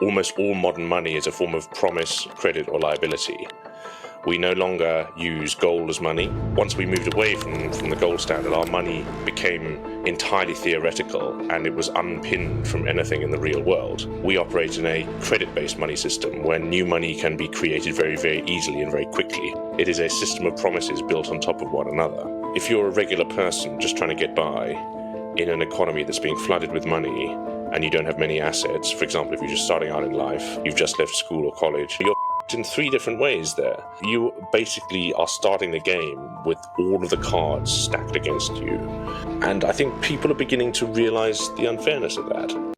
Almost all modern money is a form of promise, credit, or liability. We no longer use gold as money. Once we moved away from the gold standard, our money became entirely theoretical and it was unpinned from anything in the real world. We operate in a credit-based money system where new money can be created very, very easily and very quickly. It is a system of promises built on top of one another. If you're a regular person just trying to get by in an economy that's being flooded with money and you don't have many assets, for example, if you're just starting out in life, you've just left school or college, you're in three different ways there. You basically are starting the game with all of the cards stacked against you. And I think people are beginning to realize the unfairness of that.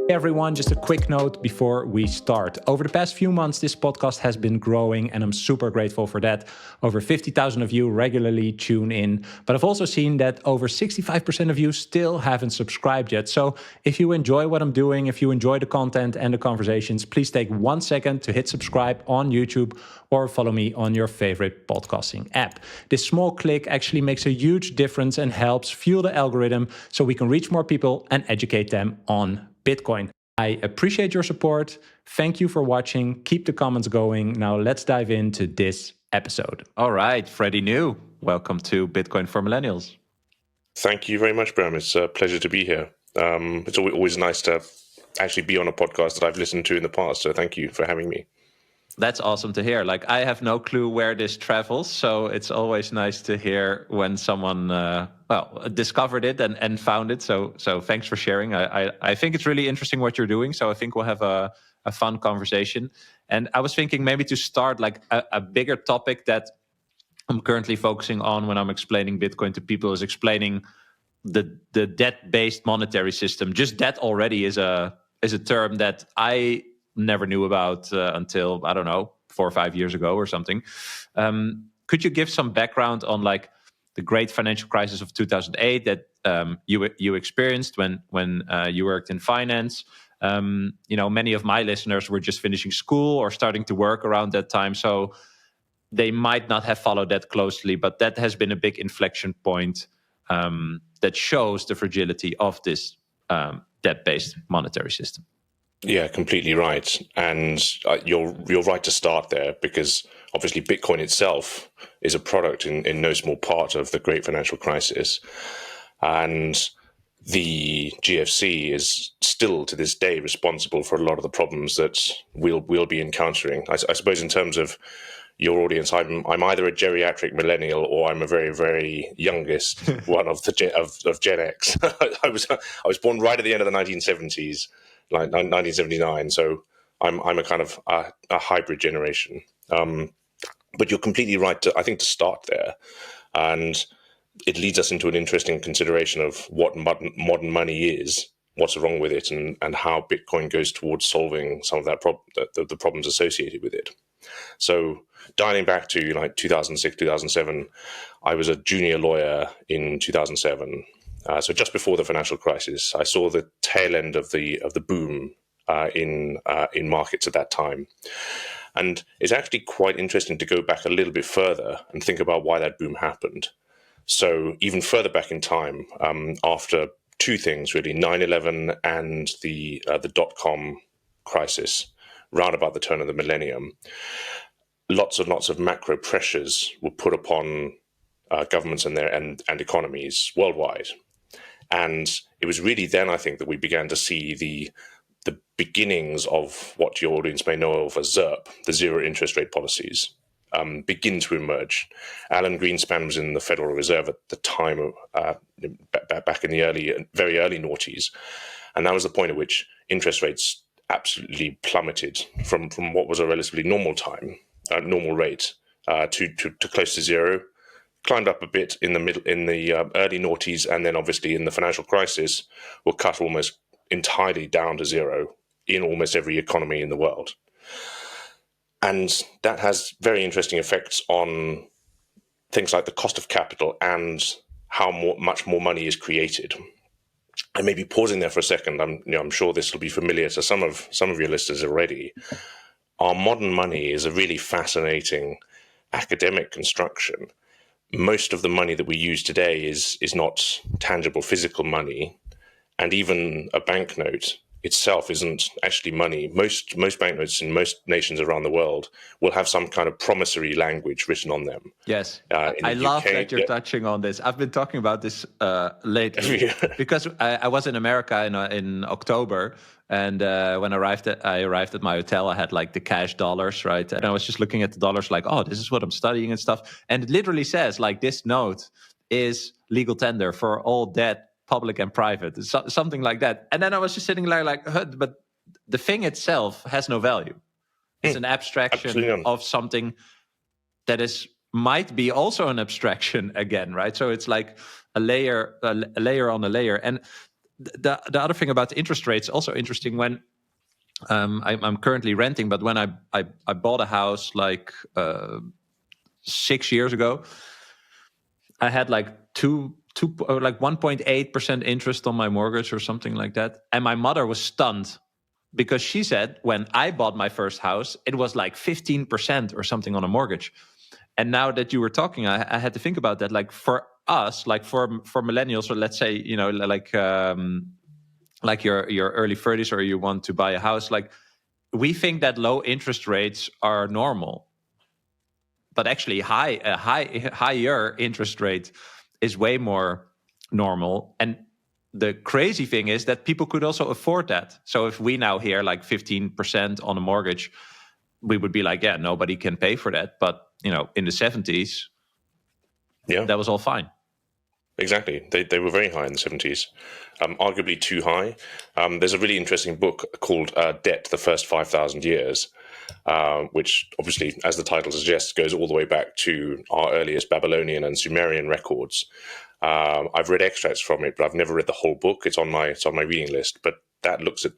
Hey everyone, just a quick note before we start. Over the past few months, this podcast has been growing and I'm super grateful for that. Over 50,000 of you regularly tune in, but I've also seen that over 65% of you still haven't subscribed yet. So if you enjoy what I'm doing, if you enjoy the content and the conversations, please take 1 second to hit subscribe on YouTube or follow me on your favorite podcasting app. This small click actually makes a huge difference and helps fuel the algorithm so we can reach more people and educate them on Bitcoin. I appreciate your support. Thank you for watching. Keep the comments going. Now let's dive into this episode. All right, Freddie New, welcome to Bitcoin for Millennials. Thank you very much, Bram. It's a pleasure to be here. It's always nice to actually be on a podcast that I've listened to in the past. So thank you for having me. That's awesome to hear. Like, I have no clue where this travels, so it's always nice to hear when someone discovered it and found it. So thanks for sharing. I think it's really interesting what you're doing. So I think we'll have a fun conversation. And I was thinking maybe to start like a bigger topic that I'm currently focusing on when I'm explaining Bitcoin to people is explaining the debt-based monetary system. Just that already is a term that I never knew about until, I don't know, 4 or 5 years ago or something. Could you give some background on like the great financial crisis of 2008 that you experienced when you worked in finance? Many of my listeners were just finishing school or starting to work around that time, so they might not have followed that closely, but that has been a big inflection point that shows the fragility of this debt-based monetary system. Yeah, completely right. And you're right to start there, because obviously Bitcoin itself is a product in no small part of the great financial crisis. And the GFC is still to this day responsible for a lot of the problems that we'll be encountering. I suppose in terms of your audience, I'm either a geriatric millennial or I'm a very, very youngest one of Gen X. I was born right at the end of the 1970s. Like 1979, so I'm a kind of a hybrid generation. But you're completely right to start there, and it leads us into an interesting consideration of what modern money is, what's wrong with it, and how Bitcoin goes towards solving some of that the problems associated with it. So dialing back to like 2006, 2007, I was a junior lawyer in 2007. So just before the financial crisis, I saw the tail end of the boom in markets at that time, and it's actually quite interesting to go back a little bit further and think about why that boom happened. So even further back in time, after two things really: 9/11 and the dot-com crisis, round about the turn of the millennium, lots and lots of macro pressures were put upon governments and economies worldwide. And it was really then, I think, that we began to see the beginnings of what your audience may know of as ZIRP, the zero interest rate policies, begin to emerge. Alan Greenspan was in the Federal Reserve at the time, back in the very early noughties. And that was the point at which interest rates absolutely plummeted from what was a relatively normal rate to close to zero. Climbed up a bit in the early noughties, and then obviously in the financial crisis were cut almost entirely down to zero in almost every economy in the world. And that has very interesting effects on things like the cost of capital and how much more money is created. I may be pausing there for a second. I'm sure this will be familiar to some of your listeners already. Our modern money is a really fascinating academic construction. Most of the money that we use today is not tangible physical money. And even a banknote itself isn't actually money. Most banknotes in most nations around the world will have some kind of promissory language written on them. Yes, In I the love UK, that you're touching on this. I've been talking about this lately because I was in America in October, and when I arrived at my hotel, I had like the cash dollars, right? And I was just looking at the dollars, like, oh, this is what I'm studying and stuff. And it literally says like this note is legal tender for all debt, public and private, something like that. And then I was just sitting there like, huh, but the thing itself has no value. It's an abstraction of something that might be also an abstraction again, right? So it's like a layer on a layer. And the other thing about the interest rates, also interesting, when I'm currently renting, but when I bought a house like 6 years ago, I had like 1.8% interest on my mortgage or something like that. And my mother was stunned because she said when I bought my first house, it was like 15% or something on a mortgage. And now that you were talking, I had to think about that. Like for us, like for millennials, or let's say, you know, like your early 30s, or you want to buy a house, like we think that low interest rates are normal, but actually higher interest rate is way more normal. And the crazy thing is that people could also afford that. So if we now hear like 15% on a mortgage, we would be like, yeah, nobody can pay for that. But you know, in the 70s, that was all fine. Exactly. They were very high in the 70s, arguably too high. There's a really interesting book called Debt, the First 5,000 Years, which obviously, as the title suggests, goes all the way back to our earliest Babylonian and Sumerian records. I've read extracts from it, but I've never read the whole book. It's on my reading list. But that looks at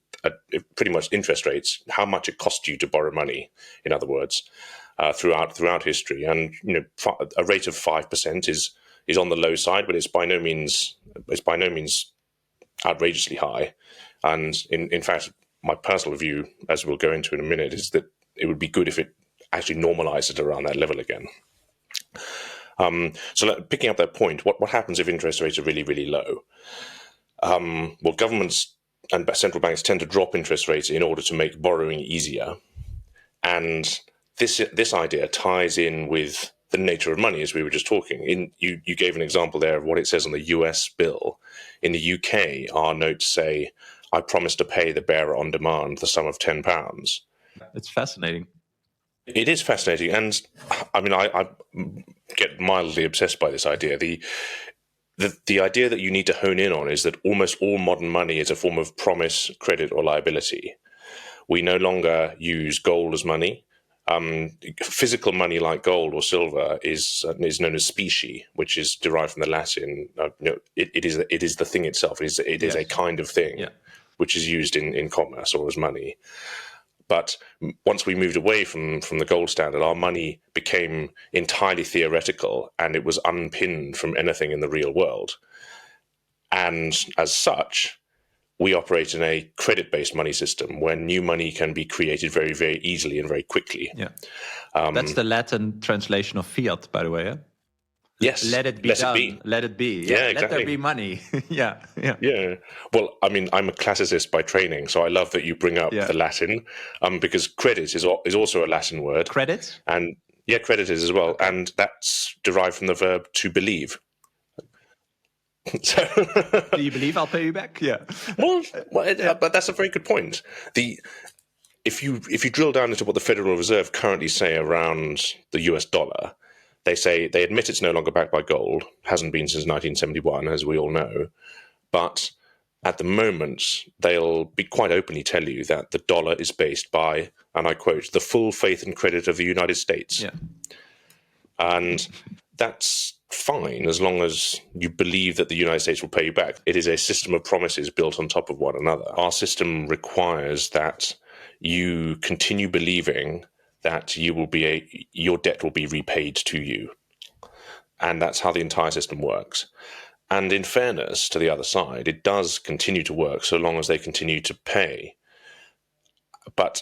pretty much interest rates, how much it costs you to borrow money, in other words, throughout history. And you know, a rate of 5% is on the low side, but it's by no means outrageously high. And in fact, my personal view, as we'll go into in a minute, is that it would be good if it actually normalized it around that level again. So picking up that point, what happens if interest rates are really, really low? Well, governments and central banks tend to drop interest rates in order to make borrowing easier. And this idea ties in with the nature of money, as we were just talking. You gave an example there of what it says on the US bill. In the UK, our notes say, I promise to pay the bearer on demand the sum of £10. It's fascinating. It is fascinating. And I mean, I get mildly obsessed by this idea. The idea that you need to hone in on is that almost all modern money is a form of promise, credit, or liability. We no longer use gold as money. Physical money like gold or silver is known as specie, which is derived from the Latin. It is the thing itself. It is a kind of thing, which is used in commerce or as money. But once we moved away from the gold standard, our money became entirely theoretical, and it was unpinned from anything in the real world. And as such, we operate in a credit-based money system where new money can be created very, very easily and very quickly. Yeah, that's the Latin translation of fiat, by the way. Yes, let it be done. Let it be. Yeah, exactly. Let there be money. Yeah. Well, I mean, I'm a classicist by training, so I love that you bring up the Latin, because credit is also a Latin word. Credit? And credit is as well, and that's derived from the verb to believe. So, do you believe I'll pay you back? Yeah. But that's a very good point. If you drill down into what the Federal Reserve currently say around the US dollar, they admit it's no longer backed by gold, hasn't been since 1971, as we all know. But at the moment, they'll be quite openly tell you that the dollar is based by, and I quote, the full faith and credit of the United States. Yeah. And that's fine as long as you believe that the United States will pay you back. It is a system of promises built on top of one another. Our system requires that you continue believing that your debt will be repaid to you. And that's how the entire system works. And in fairness to the other side, it does continue to work so long as they continue to pay. But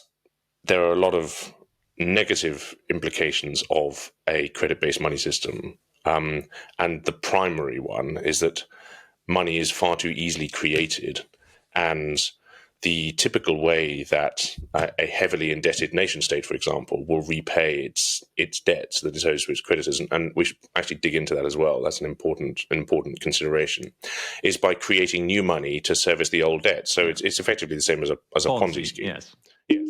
there are a lot of negative implications of a credit-based money system. And the primary one is that money is far too easily created And the typical way that a heavily indebted nation state, for example, will repay its debts that it owes to its creditors, and we should actually dig into that as well. That's an important consideration, is by creating new money to service the old debt. So it's effectively the same as a Ponzi scheme. Yes. Yes.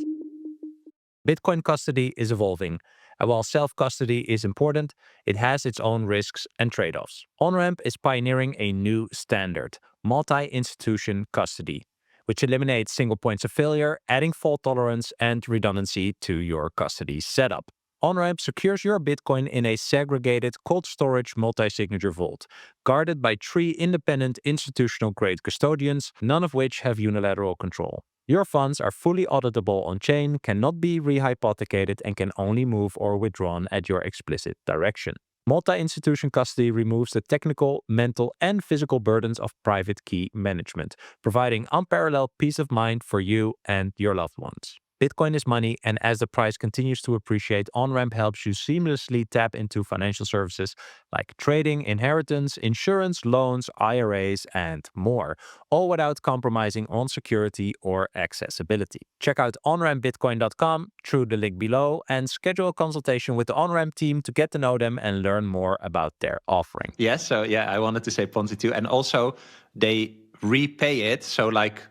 Bitcoin custody is evolving, and while self-custody is important, it has its own risks and trade-offs. OnRamp is pioneering a new standard, multi-institution custody, which eliminates single points of failure, adding fault tolerance and redundancy to your custody setup. OnRamp secures your Bitcoin in a segregated cold storage multi-signature vault, guarded by 3 independent institutional-grade custodians, none of which have unilateral control. Your funds are fully auditable on-chain, cannot be rehypothecated, and can only move or withdrawn at your explicit direction. Multi-institution custody removes the technical, mental, and physical burdens of private key management, providing unparalleled peace of mind for you and your loved ones. Bitcoin is money, and as the price continues to appreciate, OnRamp helps you seamlessly tap into financial services like trading, inheritance, insurance, loans, IRAs, and more, all without compromising on security or accessibility. Check out onrampbitcoin.com through the link below and schedule a consultation with the OnRamp team to get to know them and learn more about their offering. Yes, so yeah, I wanted to say Ponzi too. And also they repay it, so like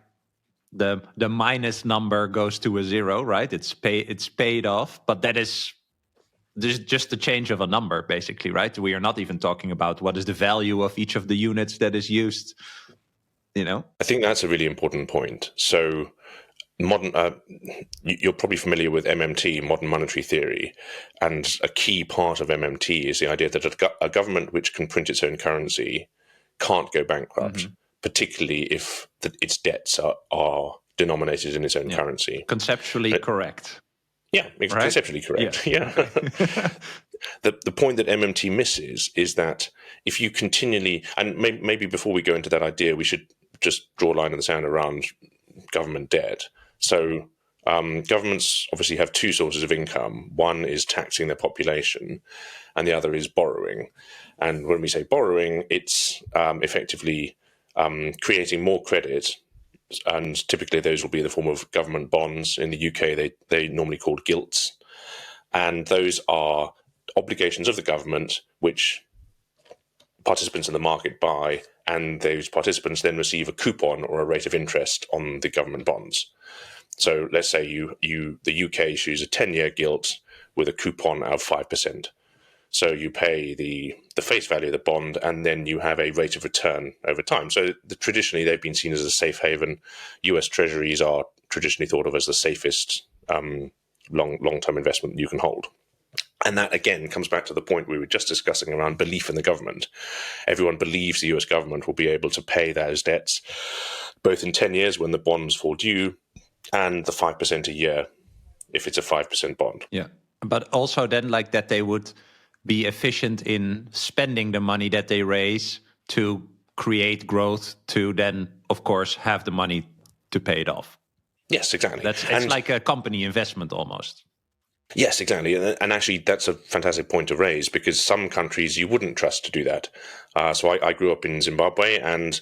the minus number goes to a 0, right? It's paid off, but there's just the change of a number, basically, right? We are not even talking about what is the value of each of the units that is used, I think that's a really important point. So you're probably familiar with MMT, modern monetary theory, and a key part of MMT is the idea that a government which can print its own currency can't go bankrupt, particularly if its debts are denominated in its own currency. Conceptually correct. Yeah, it's right? conceptually correct. Yeah. The point that MMT misses is that if you continually, and maybe before we go into that idea, we should just draw a line in the sand around government debt. So governments obviously have 2 sources of income. One is taxing their population, and the other is borrowing. And when we say borrowing, it's effectively creating more credit, and typically those will be in the form of government bonds. In the UK, they normally called gilts, and those are obligations of the government which participants in the market buy, and those participants then receive a coupon or a rate of interest on the government bonds. So let's say the UK issues a 10-year gilt with a coupon of 5%. So you pay the face value of the bond, and then you have a rate of return over time. So traditionally, they've been seen as a safe haven. US Treasuries are traditionally thought of as the safest long-term investment you can hold. And that, again, comes back to the point we were just discussing around belief in the government. Everyone believes the US government will be able to pay those debts, both in 10 years when the bonds fall due, and the 5% a year if it's a 5% bond. Yeah, but also then like that they would be efficient in spending the money that they raise to create growth, to then, of course, have the money to pay it off. Yes, exactly. It's like a company investment almost. Yes, exactly. And actually, that's a fantastic point to raise, because some countries you wouldn't trust to do that. So I grew up in Zimbabwe, and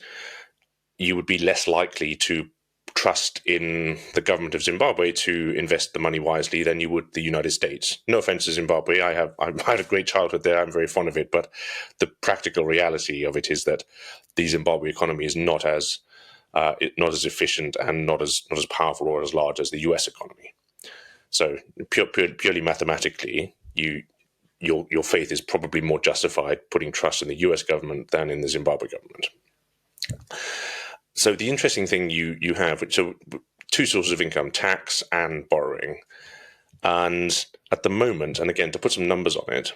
you would be less likely to trust in the government of Zimbabwe to invest the money wisely than you would the United States. No offense to Zimbabwe. I had a great childhood there. I'm very fond of it. But the practical reality of it is that the Zimbabwe economy is not as efficient and not as powerful or as large as the US economy. So purely mathematically, your faith is probably more justified putting trust in the US government than in the Zimbabwe government. So the interesting thing you have, so 2 sources of income, tax and borrowing. And at the moment, and again, to put some numbers on it,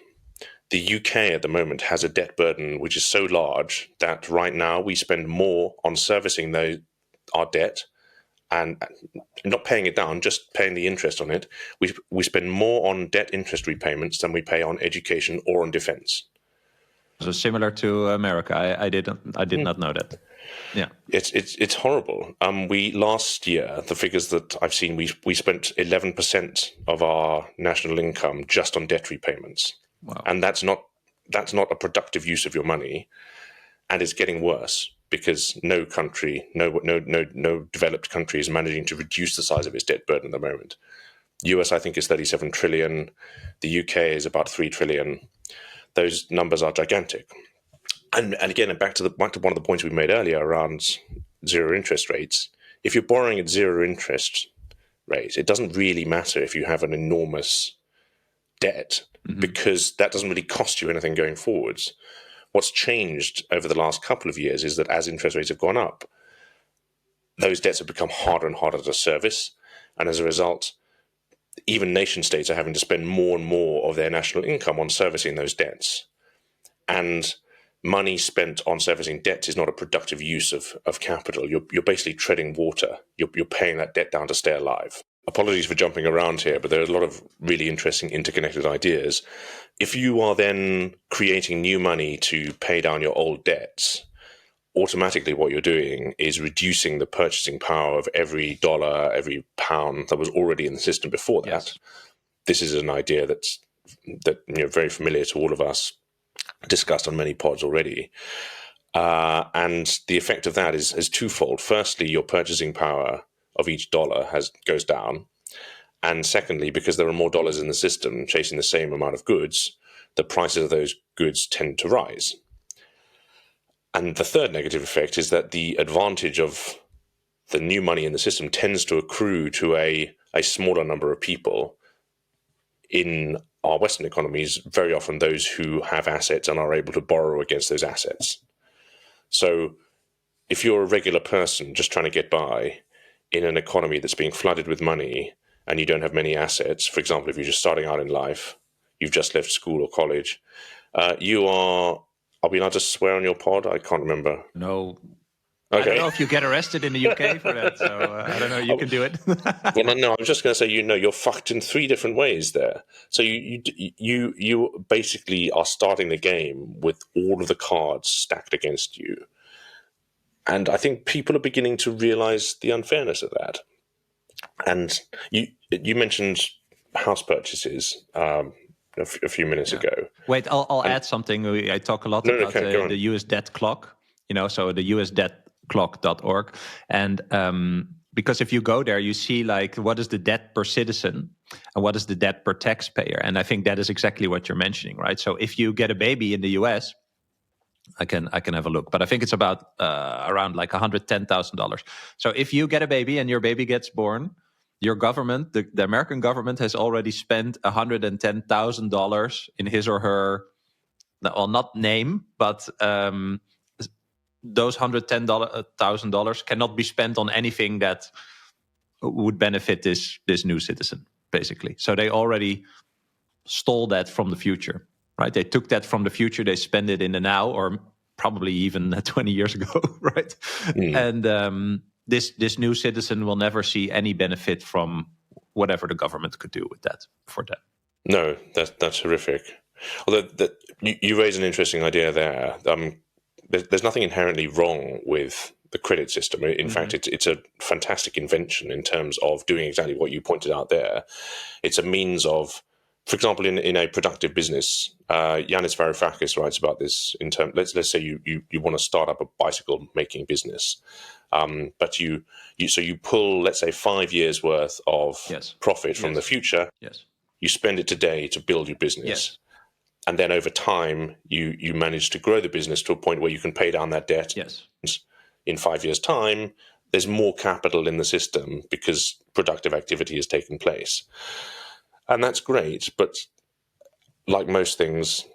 the UK at the moment has a debt burden which is so large that right now we spend more on servicing our debt and not paying it down, just paying the interest on it. We spend more on debt interest repayments than we pay on education or on defense. So similar to America, I did not know that. Yeah, it's horrible. We last year, the figures that I've seen, we spent 11% of our national income just on debt repayments. Wow. And that's not a productive use of your money, and it's getting worse. because no developed country is managing to reduce the size of its debt burden at the moment. US, I think, is 37 trillion. The UK is about 3 trillion. Those numbers are gigantic. And again, back to one of the points we made earlier around zero interest rates. If you're borrowing at zero interest rate, it doesn't really matter if you have an enormous debt, because that doesn't really cost you anything going forwards. What's changed over the last couple of years is that as interest rates have gone up, those debts have become harder and harder to service. And as a result, even nation states are having to spend more and more of their national income on servicing those debts. And money spent on servicing debt is not a productive use of capital. You're basically treading water. You're paying that debt down to stay alive. Apologies for jumping around here, but there are a lot of really interesting interconnected ideas. If you are then creating new money to pay down your old debts, automatically what you're doing is reducing the purchasing power of every dollar, every pound that was already in the system before that. Yes. This is an idea that very familiar to all of us, discussed on many pods already. And the effect of that is twofold. Firstly, your purchasing power of each dollar goes down. And secondly, because there are more dollars in the system chasing the same amount of goods, the prices of those goods tend to rise. And the third negative effect is that the advantage of the new money in the system tends to accrue to a smaller number of people. In our Western economies, very often those who have assets and are able to borrow against those assets. So if you're a regular person just trying to get by in an economy that's being flooded with money and you don't have many assets, for example, if you're just starting out in life, you've just left school or college, you are we allowed to swear on your pod? I can't remember. No. Okay. I don't know if you get arrested in the UK for that, so I don't know. You can do it. Well, no, I was just going to say, you're fucked in 3 different ways there. So you basically are starting the game with all of the cards stacked against you, and I think people are beginning to realize the unfairness of that. And you mentioned house purchases a few minutes ago. Wait, I'll add something. I talk a lot about the US debt clock. So the usdebtclock.org. And because if you go there, you see what is the debt per citizen and what is the debt per taxpayer. And I think that is exactly what you're mentioning, right? So if you get a baby in the US, I can have a look, but I think it's about around $110,000. So if you get a baby and your baby gets born, your government, the American government, has already spent $110,000 in his or her, well, not name, but those $110,000 cannot be spent on anything that would benefit this new citizen, basically. So they already stole that from the future, right? They took that from the future, they spend it in the now, or probably even 20 years ago, right? And this new citizen will never see any benefit from whatever the government could do with that for them. No, that's horrific. Although you raise an interesting idea there. There's nothing inherently wrong with the credit system. In fact, it's a fantastic invention in terms of doing exactly what you pointed out there. It's a means of, for example, in a productive business, Yanis Varoufakis writes about this in terms. Let's say you want to start up a bicycle making business, but you pull, let's say, 5 years worth of profit from the future. Yes. You spend it today to build your business. Yes. And then over time, you manage to grow the business to a point where you can pay down that debt. Yes. In 5 years' time, there's more capital in the system because productive activity has taken place. And that's great. But like most things,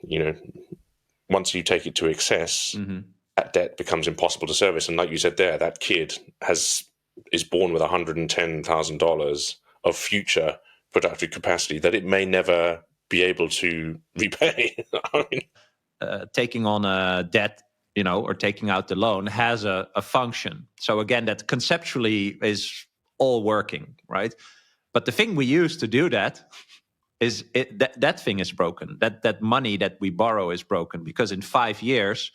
once you take it to excess, that debt becomes impossible to service. And like you said there, that kid is born with $110,000 of future productive capacity that it may never be able to repay. Taking on a debt, or taking out the loan has a function. So again, that conceptually is all working, right? But the thing we use to do that is that thing is broken. That money that we borrow is broken, because in 5 years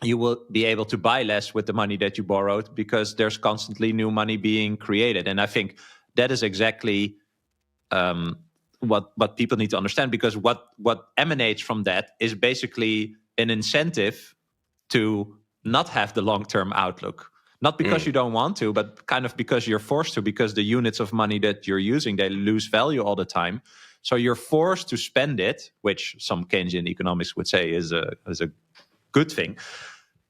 you will be able to buy less with the money that you borrowed, because there's constantly new money being created. And I think that is exactly what people need to understand, because what emanates from that is basically an incentive to not have the long-term outlook. Not because you don't want to, but kind of because you're forced to, because the units of money that you're using, they lose value all the time. So you're forced to spend it, which some Keynesian economics would say is a good thing.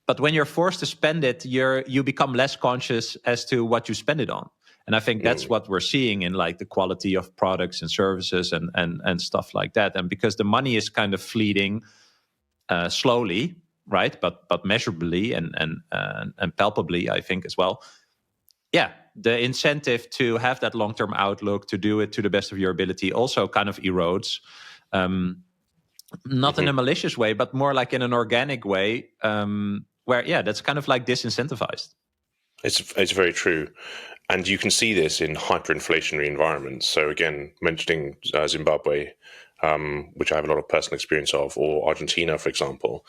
But when you're forced to spend it, you become less conscious as to what you spend it on. And I think that's what we're seeing in like the quality of products and services and stuff like that. And because the money is kind of fleeting slowly, right? But measurably and palpably, I think as well. Yeah, the incentive to have that long-term outlook, to do it to the best of your ability, also kind of erodes. Not in a malicious way, but more like in an organic way, where that's kind of like disincentivized. It's very true. And you can see this in hyperinflationary environments. So again, mentioning Zimbabwe, which I have a lot of personal experience of, or Argentina, for example,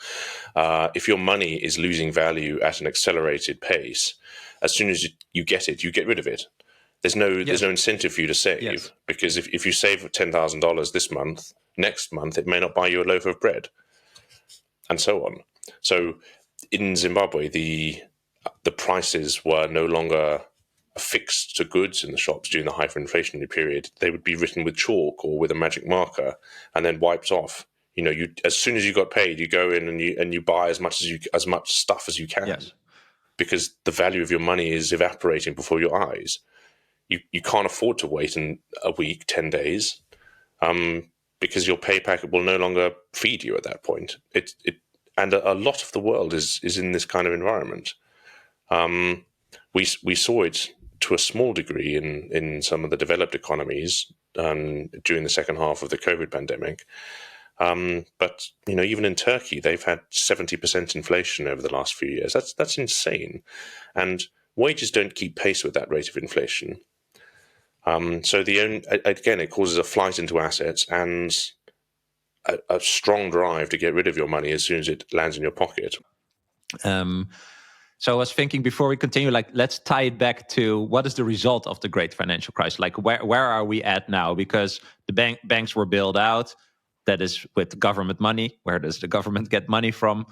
if your money is losing value at an accelerated pace, as soon as you get it, you get rid of it. There's no incentive for you to save, because if you save $10,000 this month, next month it may not buy you a loaf of bread, and so on. So in Zimbabwe, the prices were no longer affixed to goods in the shops during the hyperinflationary period. They would be written with chalk or with a magic marker and then wiped off. You as soon as you got paid, you go in and you buy as much stuff as you can, because the value of your money is evaporating before your eyes. You can't afford to wait in a week, 10 days, because your pay packet will no longer feed you at that point. And a lot of the world is in this kind of environment. We saw it to a small degree in some of the developed economies during the second half of the COVID pandemic. But even in Turkey, they've had 70% inflation over the last few years. That's insane, and wages don't keep pace with that rate of inflation. So again, it causes a flight into assets and a strong drive to get rid of your money as soon as it lands in your pocket. So I was thinking before we continue, like, let's tie it back to what is the result of the great financial crisis? Like, where are we at now? Because the banks were bailed out. That is with government money. Where does the government get money from?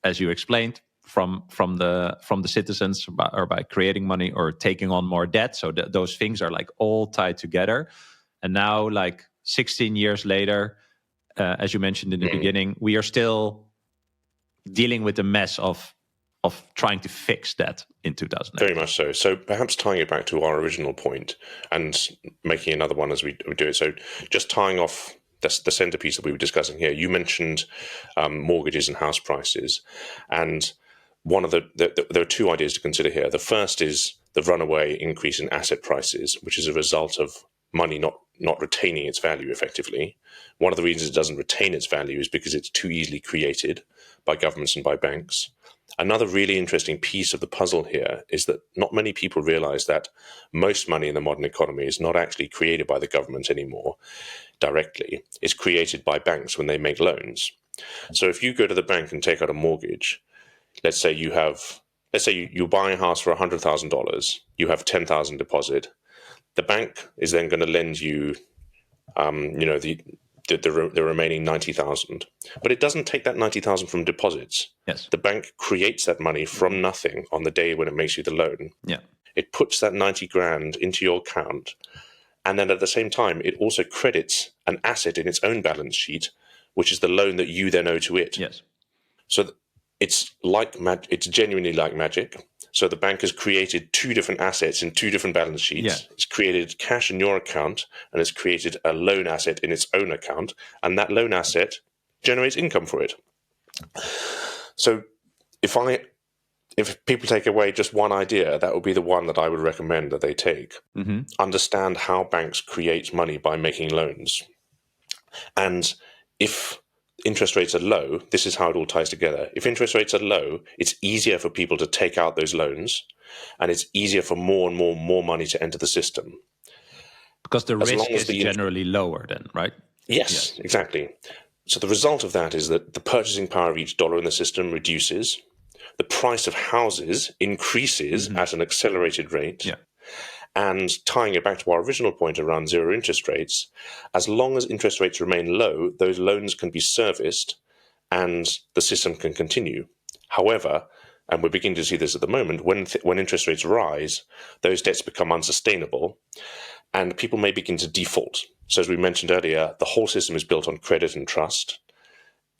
As you explained, from the citizens, or by creating money or taking on more debt. So those things are like all tied together. And now, like 16 years later, as you mentioned in the beginning, we are still dealing with the mess of trying to fix that in 2008. Very much so. So perhaps tying it back to our original point and making another one as we do it. So just tying off the centerpiece that we were discussing here, you mentioned mortgages and house prices. And one of there are two ideas to consider here. The first is the runaway increase in asset prices, which is a result of money not retaining its value effectively. One of the reasons it doesn't retain its value is because it's too easily created by governments and by banks. Another really interesting piece of the puzzle here is that not many people realize that most money in the modern economy is not actually created by the government anymore directly. It's created by banks when they make loans. So if you go to the bank and take out a mortgage, let's say you buy a house for $100,000, you have $10,000 deposit. The bank is then going to lend you, the remaining 90,000, but it doesn't take that 90,000 from deposits. Yes, the bank creates that money from nothing on the day when it makes you the loan. Yeah, it puts that 90 grand into your account, and then at the same time, it also credits an asset in its own balance sheet, which is the loan that you then owe to it. Yes, so it's it's genuinely like magic. So the bank has created two different assets in two different balance sheets. Yeah. It's created cash in your account, and it's created a loan asset in its own account, and that loan asset generates income for it. So if people take away just one idea, that would be the one that I would recommend that they take. Mm-hmm. Understand how banks create money by making loans. And if interest rates are low, this is how it all ties together. If interest rates are low, it's easier for people to take out those loans, and it's easier for more and more money to enter the system. Because the risk is generally lower then, right? Yes, exactly. So the result of that is that the purchasing power of each dollar in the system reduces, the price of houses increases at an accelerated rate. Yeah. And tying it back to our original point around zero interest rates, as long as interest rates remain low, those loans can be serviced and the system can continue. However, and we're beginning to see this at the moment, when interest rates rise, those debts become unsustainable, and people may begin to default. So as we mentioned earlier, the whole system is built on credit and trust.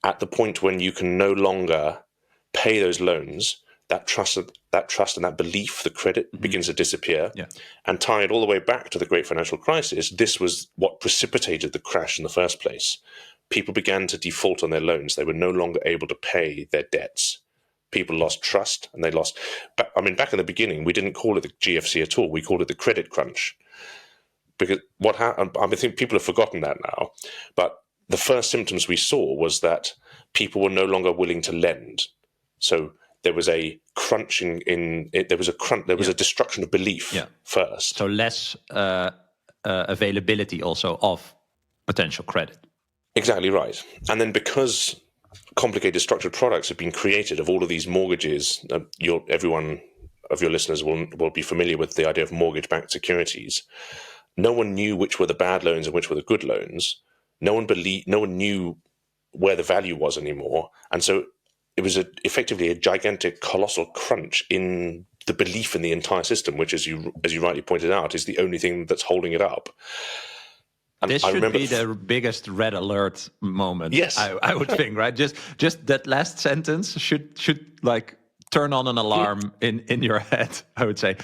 At the point when you can no longer pay those loans, that trust and that belief, the credit, begins to disappear. Yeah. And tie it all the way back to the great financial crisis, this was what precipitated the crash in the first place. People began to default on their loans. They were no longer able to pay their debts. People lost trust, and they lost. Back in the beginning, we didn't call it the GFC at all. We called it the credit crunch. Because what happened, I think people have forgotten that now. But the first symptoms we saw was that people were no longer willing to lend. So there was a crunching there was a destruction of belief first. So less availability also of potential credit. Exactly right. And then because complicated structured products have been created of all of these mortgages, everyone of your listeners will be familiar with the idea of mortgage-backed securities. No one knew which were the bad loans and which were the good loans. No one knew where the value was anymore. And so it was effectively a gigantic, colossal crunch in the belief in the entire system, which, as you rightly pointed out, is the only thing that's holding it up. And this should be the biggest red alert moment. Yes, I would think, right? Just that last sentence should like turn on an alarm in your head, I would say.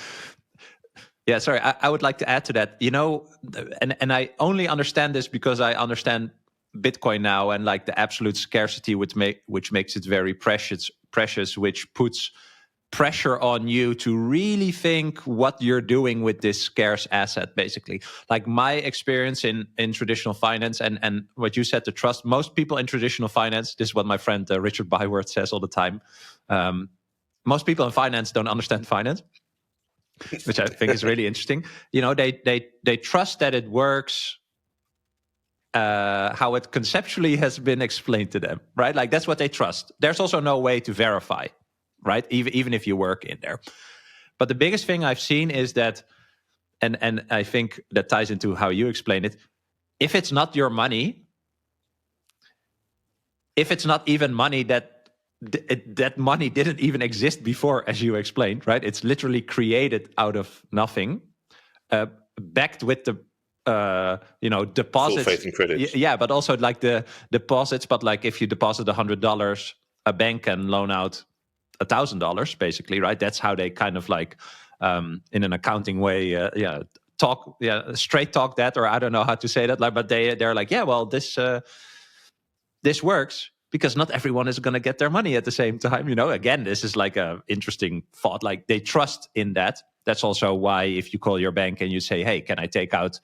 Yeah, sorry. I would like to add to that. And I only understand this because I understand Bitcoin now, and like the absolute scarcity which makes it very precious, which puts pressure on you to really think what you're doing with this scarce asset, basically. Like my experience in traditional finance and what you said, the trust, most people in traditional finance, this is what my friend Richard Byworth says all the time, most people in finance don't understand finance, which I think is really interesting. They trust that it works how it conceptually has been explained to them, right? Like that's what they trust. There's also no way to verify, right? Even if you work in there. But the biggest thing I've seen is that, and I think that ties into how you explain it, if it's not your money, if it's not even money that money didn't even exist before, as you explained, right? It's literally created out of nothing, backed with the deposits. Full faith and credit. Yeah, but also like the deposits. But like if you deposit $100, a bank can loan out $1,000, basically, right? That's how they kind of like, in an accounting way, straight talk that, or I don't know how to say that. Like, but they're like, yeah, well, this works because not everyone is going to get their money at the same time. Again, this is like a interesting thought. Like they trust in that. That's also why if you call your bank and you say, hey, can I take out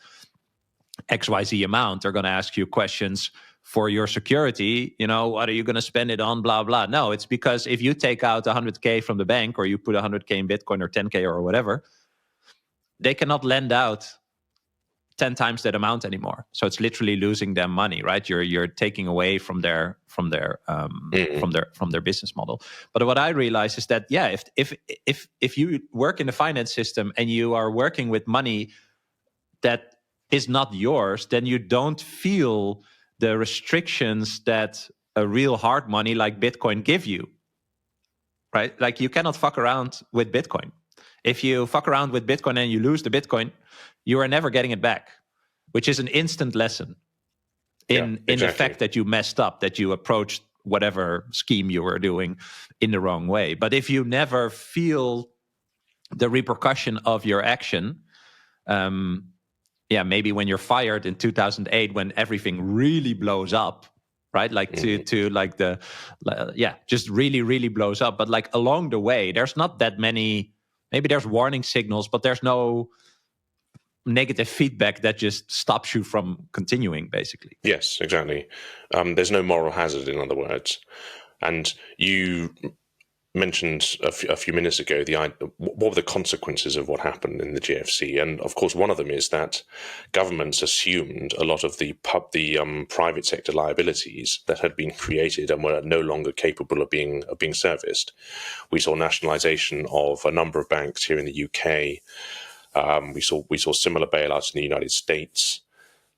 XYZ amount, they're going to ask you questions for your security. What are you going to spend it on? Blah, blah. No, it's because if you take out 100K from the bank or you put 100K in Bitcoin or 10K or whatever, they cannot lend out 10 times that amount anymore. So it's literally losing them money, right? You're taking away from their business model. But what I realize is that, yeah, if you work in the finance system and you are working with money that is not yours, then you don't feel the restrictions that a real hard money like Bitcoin give you, right? Like you cannot fuck around with Bitcoin. If you fuck around with Bitcoin and you lose the Bitcoin, you are never getting it back, which is an instant lesson in the fact that you messed up, that you approached whatever scheme you were doing in the wrong way. But if you never feel the repercussion of your action, maybe when you're fired in 2008, when everything really blows up, right? Like to like just really, really blows up. But like along the way, there's not that many, maybe there's warning signals, but there's no negative feedback that just stops you from continuing, basically. Yes, exactly. There's no moral hazard, in other words. And you mentioned a few minutes ago what were the consequences of what happened in the GFC, and of course one of them is that governments assumed a lot of the private sector liabilities that had been created and were no longer capable of being serviced. We saw nationalisation of a number of banks here in the UK. We saw similar bailouts in the United States.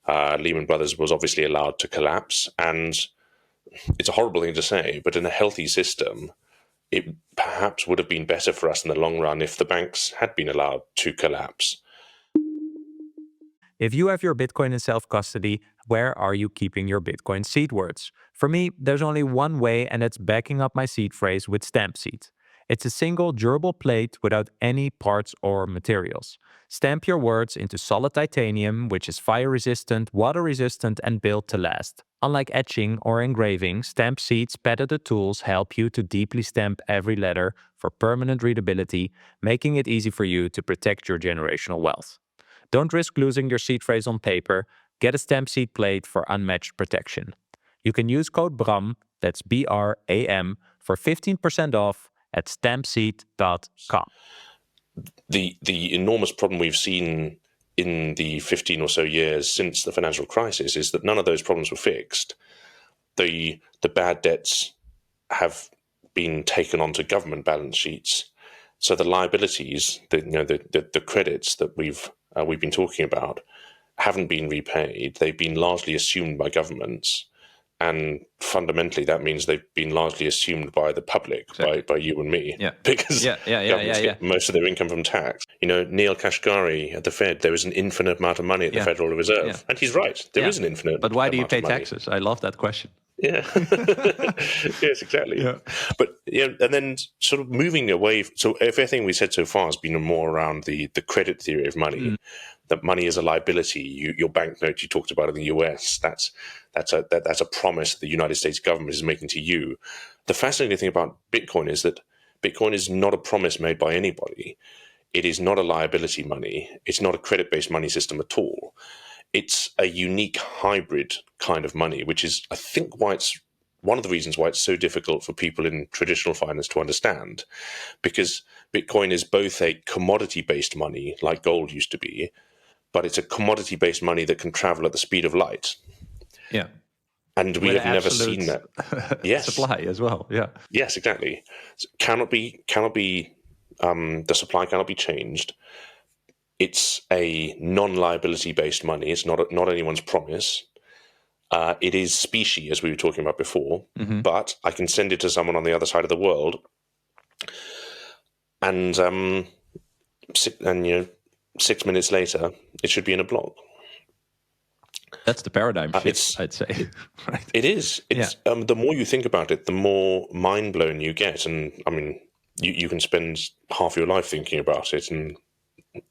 Lehman Brothers was obviously allowed to collapse, and it's a horrible thing to say, but in a healthy system, it perhaps would have been better for us in the long run if the banks had been allowed to collapse. If you have your Bitcoin in self-custody, where are you keeping your Bitcoin seed words? For me, there's only one way, and it's backing up my seed phrase with stamp seed. It's a single durable plate without any parts or materials. Stamp your words into solid titanium, which is fire-resistant, water-resistant, and built to last. Unlike etching or engraving, stamp seed's patented tools help you to deeply stamp every letter for permanent readability, making it easy for you to protect your generational wealth. Don't risk losing your seed phrase on paper. Get a stamp seed plate for unmatched protection. You can use code BRAM, that's BRAM, for 15% off at stampseed.com. The enormous problem we've seen in the 15 or so years since the financial crisis is that none of those problems were fixed. The bad debts have been taken onto government balance sheets. So the liabilities, the credits that we've been talking about, haven't been repaid. They've been largely assumed by governments, and fundamentally that means they've been largely assumed by the public, Exactly. by you and me, Yeah. because governments get most of their income from tax. Neil Kashkari at the Fed, there is an infinite amount of money at the Federal Reserve, and he's right. There is an infinite. But why do you amount pay of money. taxes? I love that question. Yeah. Yes, exactly. Yeah. But and then sort of moving away. So everything we said so far has been more around the credit theory of money. That money is a liability. Your banknote you talked about in the US. That's a promise the United States government is making to you. The fascinating thing about Bitcoin is that Bitcoin is not a promise made by anybody. It is not a liability money. It's not a credit-based money system at all. It's a unique hybrid kind of money, which is, I think, why it's one of the reasons why it's so difficult for people in traditional finance to understand, because Bitcoin is both a commodity-based money, like gold used to be, but it's a commodity-based money that can travel at the speed of light. Yeah. And we have never seen that. Yes. Supply as well. Yeah. Yes, exactly. So the supply cannot be changed. It's a non-liability based money. It's not anyone's promise. It is specie, as we were talking about before, but I can send it to someone on the other side of the world, and 6 minutes later, it should be in a block. That's the paradigm shift, I'd say. Right. It is. It's the more you think about it, the more mind blown you get, and I mean, you can spend half your life thinking about it, and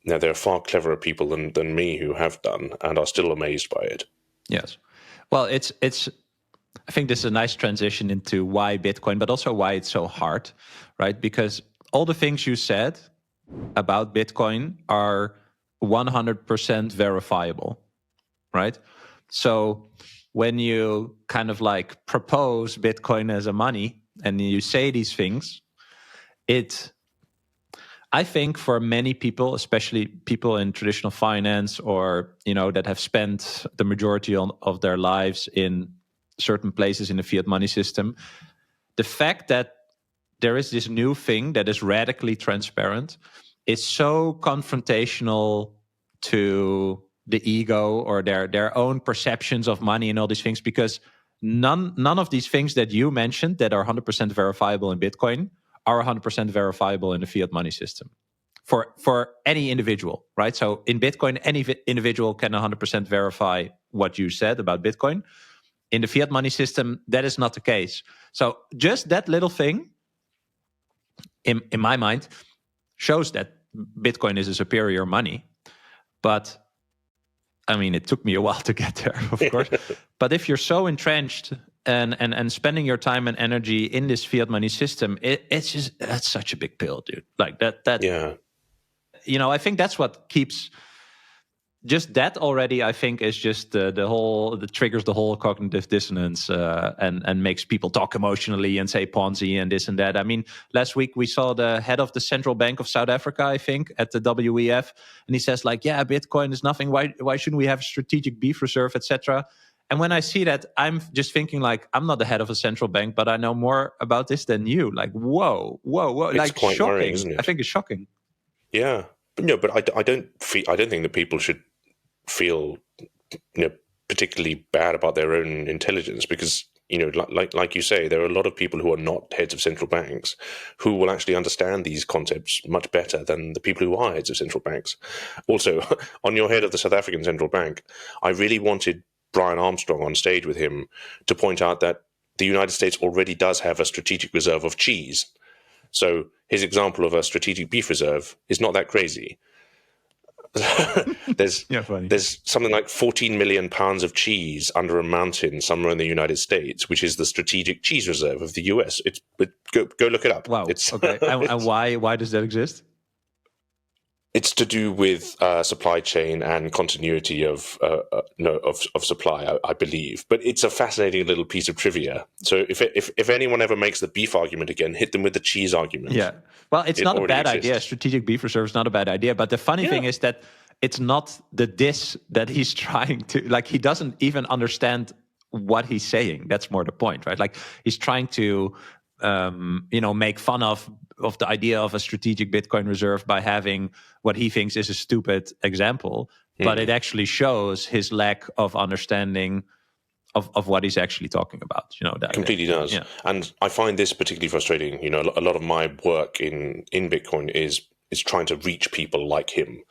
now there are far cleverer people than me who have done and are still amazed by it. Yes. Well, it's. I think this is a nice transition into why Bitcoin, but also why it's so hard, right? Because all the things you said about Bitcoin are 100% verifiable, right? So when you kind of like propose Bitcoin as a money and you say these things, I think for many people, especially people in traditional finance or, that have spent the majority of their lives in certain places in the fiat money system, the fact that there is this new thing that is radically transparent is so confrontational to the ego or their own perceptions of money and all these things, because none of these things that you mentioned that are 100% verifiable in Bitcoin are 100% verifiable in the fiat money system for any individual, right? So in Bitcoin, any individual can 100% verify what you said about Bitcoin. In the fiat money system, that is not the case. So just that little thing, in my mind, shows that Bitcoin is a superior money. But I mean, it took me a while to get there, of course. But if you're so entrenched and spending your time and energy in this fiat money system, that's such a big pill, dude. Like that. Yeah. I think that's what keeps. Just that already, I think, is just that triggers the whole cognitive dissonance and makes people talk emotionally and say Ponzi and this and that. I mean, last week we saw the head of the Central Bank of South Africa, I think, at the WEF, and he says like, "Yeah, Bitcoin is nothing. Why shouldn't we have a strategic beef reserve, etc." And when I see that, I'm just thinking like, I'm not the head of a central bank, but I know more about this than you. Like, whoa, It's like quite shocking. worrying, isn't it? I think it's shocking. Yeah, but no, but I don't think that people should feel particularly bad about their own intelligence, because like you say, there are a lot of people who are not heads of central banks who will actually understand these concepts much better than the people who are heads of central banks. Also, on your head of the South African Central Bank, I really wanted Brian Armstrong on stage with him to point out that the United States already does have a strategic reserve of cheese. So his example of a strategic beef reserve is not that crazy. There's something like 14 million pounds of cheese under a mountain somewhere in the United States, which is the strategic cheese reserve of the US. Go look it up. Wow. Okay. And why does that exist? It's to do with supply chain and continuity of supply, I believe. But it's a fascinating little piece of trivia. So if anyone ever makes the beef argument again, hit them with the cheese argument. Yeah. Well, it's not a bad exists. idea. Strategic beef reserve is not a bad idea. But the funny thing is that it's not the diss that he's trying to, like, he doesn't even understand what he's saying. That's more the point, right? Like, he's trying to, make fun of the idea of a strategic Bitcoin reserve by having what he thinks is a stupid example. But it actually shows his lack of understanding of what he's actually talking about. That completely does. Yeah. And I find this particularly frustrating. A lot of my work in Bitcoin is trying to reach people like him.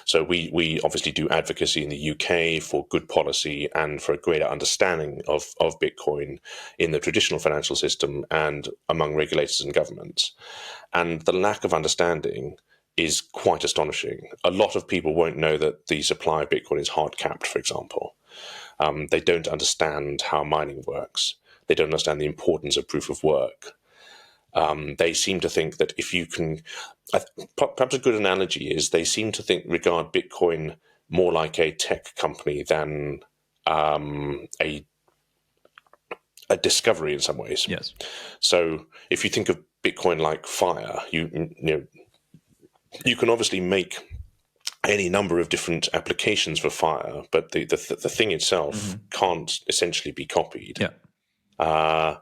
So we obviously do advocacy in the UK for good policy and for a greater understanding of Bitcoin in the traditional financial system and among regulators and governments. And the lack of understanding is quite astonishing. A lot of people won't know that the supply of Bitcoin is hard capped, for example. They don't understand how mining works. They don't understand the importance of proof of work. They seem to think that if you can, perhaps a good analogy is they seem to regard Bitcoin more like a tech company than a discovery in some ways. Yes. So if you think of Bitcoin like fire, you can obviously make any number of different applications for fire, but the thing itself can't essentially be copied. Yeah.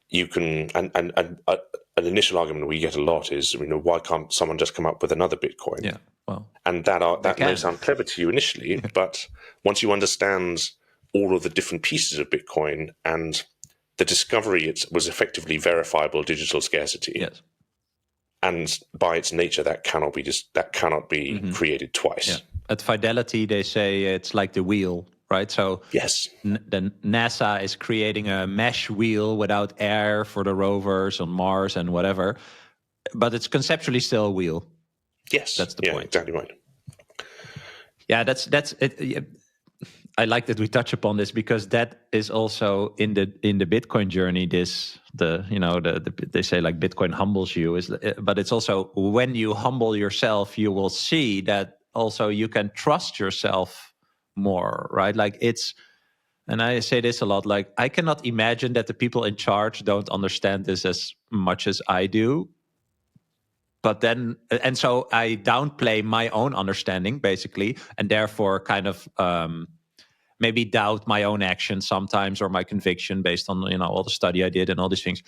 You can, and an initial argument we get a lot is, why can't someone just come up with another Bitcoin? Yeah, well, and that may sound clever to you initially, but once you understand all of the different pieces of Bitcoin and the discovery, it was effectively verifiable digital scarcity. Yes. And by its nature, that cannot be created twice. Yeah. At Fidelity, they say it's like the wheel. Right, so yes, the NASA is creating a mesh wheel without air for the rovers on Mars and whatever, but it's conceptually still a wheel. Yes, that's the point. Exactly right. Yeah, that's it. I like that we touch upon this because that is also in the Bitcoin journey. They say like Bitcoin humbles you, but it's also when you humble yourself, you will see that also you can trust yourself more, right? Like and I say this a lot, like I cannot imagine that the people in charge don't understand this as much as I do. But then, and so I downplay my own understanding basically, and therefore kind of maybe doubt my own actions sometimes or my conviction based on, all the study I did and all these things.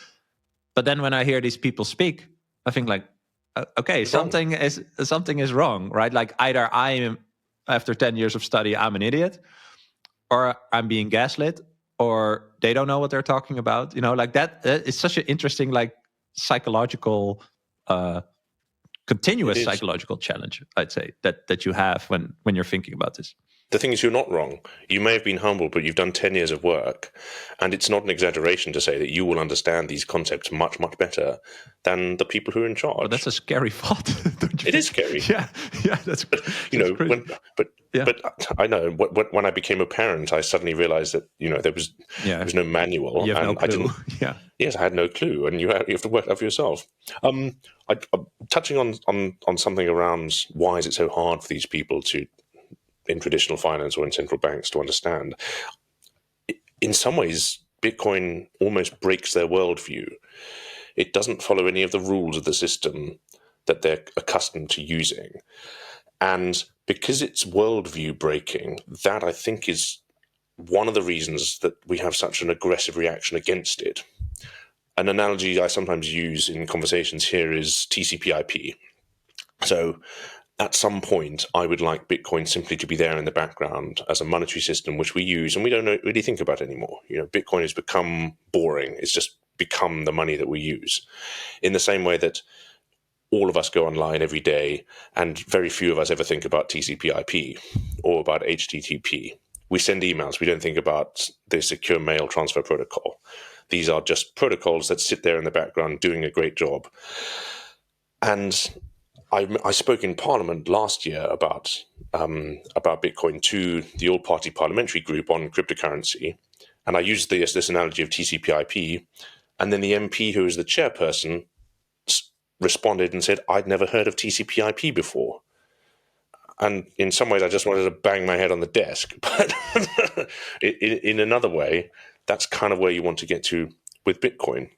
But then when I hear these people speak, I think like, okay, something is wrong, right? Like either I am, after 10 years of study, I'm an idiot, or I'm being gaslit, or they don't know what they're talking about. Like that is such an interesting, like psychological, continuous psychological challenge, I'd say, that you have when you're thinking about this. The thing is, you're not wrong. You may have been humble, but you've done 10 years of work. And it's not an exaggeration to say that you will understand these concepts much, much better than the people who are in charge. Well, that's a scary thought, don't you? It is scary. Yeah, that's but I know when I became a parent, I suddenly realized that, there was no manual. You have no clue. Yes, I had no clue. And you have to work it out for yourself. I'm touching on something around why is it so hard for these people in traditional finance or in central banks to understand. In some ways, Bitcoin almost breaks their worldview. It doesn't follow any of the rules of the system that they're accustomed to using. And because it's worldview breaking, that I think is one of the reasons that we have such an aggressive reaction against it. An analogy I sometimes use in conversations here is TCP/IP. So at some point, I would like Bitcoin simply to be there in the background as a monetary system which we use and we don't really think about anymore. Bitcoin has become boring. It's just become the money that we use. In the same way that all of us go online every day and very few of us ever think about TCP/IP or about HTTP. We send emails. We don't think about the secure mail transfer protocol. These are just protocols that sit there in the background doing a great job. And I spoke in Parliament last year about Bitcoin to the all-party parliamentary group on cryptocurrency, and I used this analogy of TCP/IP, and then the MP who was the chairperson responded and said, "I'd never heard of TCP/IP before." And in some ways, I just wanted to bang my head on the desk. But in another way, that's kind of where you want to get to with Bitcoin.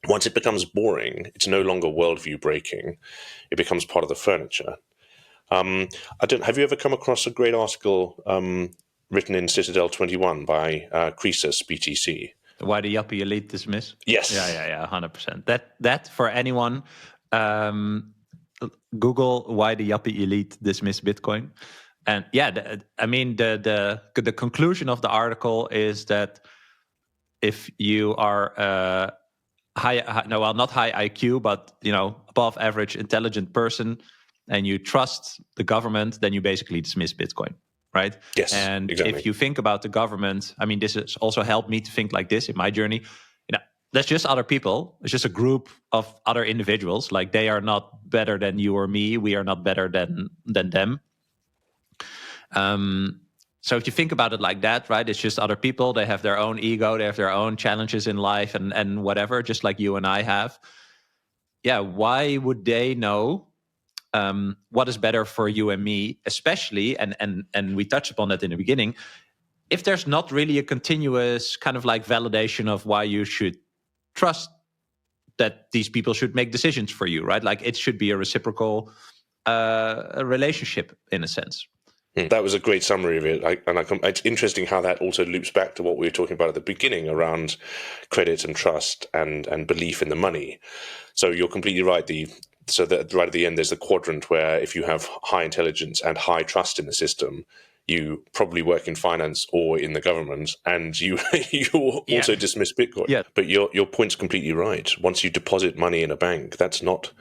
Once it becomes boring, it's no longer worldview breaking. It becomes part of the furniture. Have you ever come across a great article written in Citadel 21 by Croesus, BTC? Why the yuppie elite dismiss? Yes. Yeah, 100%. That for anyone, Google why the yuppie elite dismiss Bitcoin. And yeah, the conclusion of the article is that if you are not high IQ, but above average intelligent person, and you trust the government, then you basically dismiss Bitcoin, right? Yes, and exactly. If you think about the government, this has also helped me to think like this in my journey. That's just other people. It's just a group of other individuals. Like, they are not better than you or me. We are not better than them. So if you think about it like that, right, it's just other people. They have their own ego. They have their own challenges in life and whatever, just like you and I have. Yeah, why would they know what is better for you and me, especially, and we touched upon that in the beginning, if there's not really a continuous kind of like validation of why you should trust that these people should make decisions for you, right? Like, it should be a reciprocal relationship in a sense. That was a great summary of it. It's interesting how that also loops back to what we were talking about at the beginning around credit and trust and belief in the money. So you're completely right. Right at the end, there's the quadrant where if you have high intelligence and high trust in the system, you probably work in finance or in the government, and you also dismiss Bitcoin. Yeah. But your point's completely right. Once you deposit money in a bank, that's not.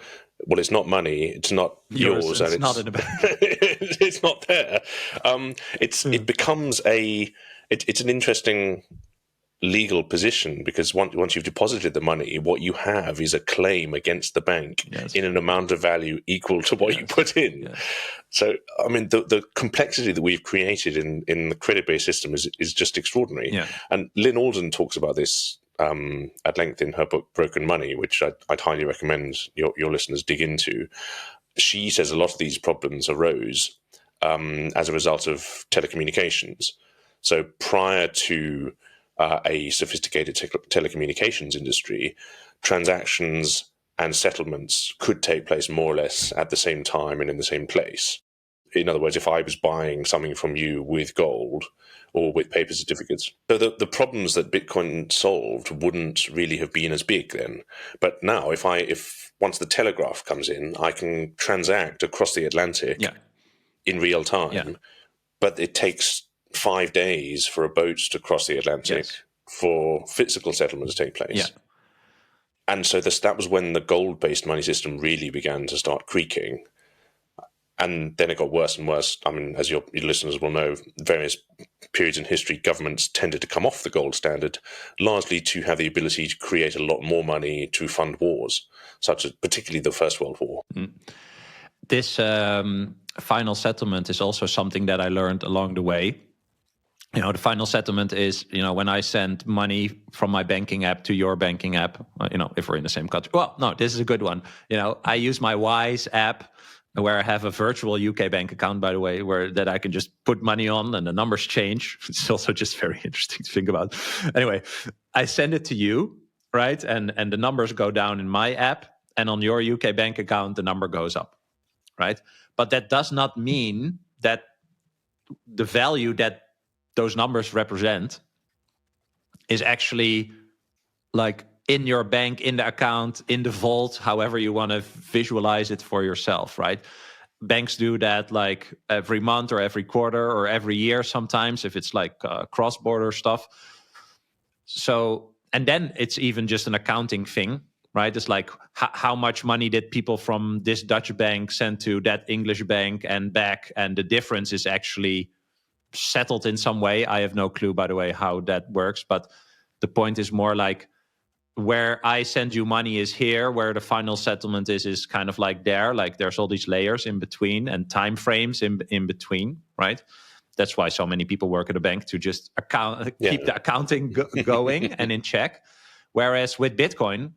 Well, it's not money. It's not yours, and it's not in a bank. It's not there. It becomes it's an interesting legal position, because once you've deposited the money, what you have is a claim against the bank in an amount of value equal to what you put in. Yes. So, the complexity that we've created in the credit-based system is just extraordinary. Yeah. And Lynn Alden talks about this at length in her book Broken Money, which I'd highly recommend your listeners dig into. She says a lot of these problems arose as a result of telecommunications. So prior to a sophisticated telecommunications industry, transactions and settlements could take place more or less at the same time and in the same place. In other words, if I was buying something from you with gold or with paper certificates, so the problems that Bitcoin solved wouldn't really have been as big then. But now, if once the telegraph comes in, I can transact across the Atlantic in real time, but it takes 5 days for a boat to cross the Atlantic for physical settlement to take place. Yeah. And so that was when the gold-based money system really began to start creaking. And then it got worse and worse. As your listeners will know, various periods in history, governments tended to come off the gold standard, largely to have the ability to create a lot more money to fund wars, such as particularly the First World War. This final settlement is also something that I learned along the way. The final settlement is, when I send money from my banking app to your banking app, if we're in the same country. Well, no, this is a good one. I use my Wise app, where I have a virtual UK bank account, by the way, that I can just put money on and the numbers change. It's also just very interesting to think about. Anyway, I send it to you, right? And the numbers go down in my app, and on your UK bank account, the number goes up, right? But that does not mean that the value that those numbers represent is actually like in your bank, in the account, in the vault, however you want to visualize it for yourself, right? banks do that like every month or every quarter or every year sometimes if it's like cross-border stuff. So, and then it's even just an accounting thing, right? It's like how much money did people from this Dutch bank send to that English bank and back, and the difference is actually settled in some way. I have no clue, by the way, how that works, but the point is more like where I send you money is here, where the final settlement is kind of like there. Like there's all these layers in between and time frames in between, right? That's why so many people work at a bank, to just keep the accounting going and in check. Whereas with Bitcoin,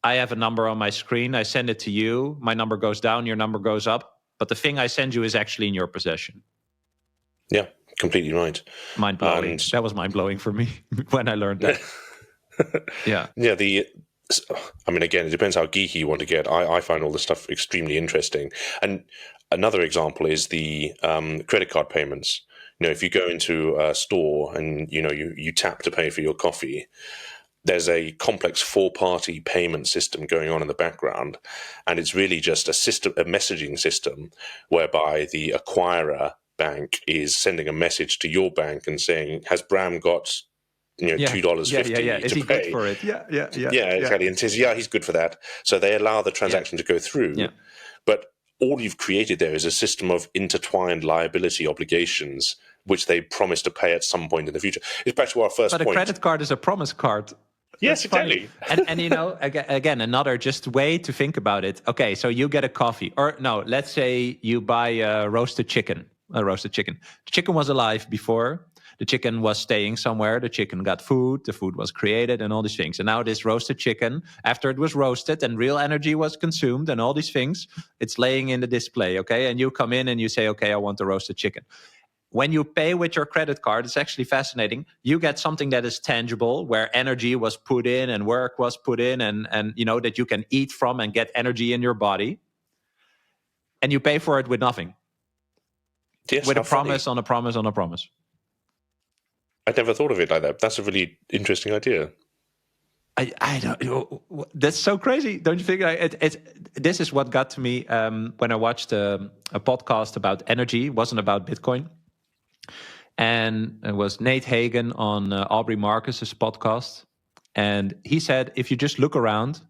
I have a number on my screen. I send it to you. My number goes down, your number goes up. But the thing I send you is actually in your possession. Yeah, completely right. Mind-blowing. That was mind-blowing for me when I learned that. Yeah. I mean, again, it depends how geeky you want to get. I find all this stuff extremely interesting. And another example is the credit card payments. If you go into a store and, you tap to pay for your coffee, there's a complex 4-party payment system going on in the background. And it's really just a messaging system whereby the acquirer bank is sending a message to your bank and saying, has Bram got $2.50 Is he to pay? Good for it? Yeah, exactly. And says, he's good for that. So they allow the transaction to go through. Yeah. But all you've created there is a system of intertwined liability obligations, which they promise to pay at some point in the future. It's back to our first point. But a credit card is a promise card. Yes, exactly. And again, another just way to think about it. Okay, so you get a coffee. Or no, let's say you buy a roasted chicken. The chicken was alive before. The chicken was staying somewhere. The chicken got food. The food was created and all these things. And now this roasted chicken, after it was roasted and real energy was consumed and all these things, it's laying in the display, okay? And you come in and you say, okay, I want the roasted chicken. When you pay with your credit card, it's actually fascinating. You get something that is tangible, where energy was put in and work was put in and that you can eat from and get energy in your body. And you pay for it with nothing. Yes, with a promise on a promise on a promise. I'd never thought of it like that. That's a really interesting idea. I don't. That's so crazy, don't you think? This is what got to me when I watched a podcast about energy. It wasn't about Bitcoin, and it was Nate Hagen on Aubrey Marcus's podcast, and he said, if you just look around,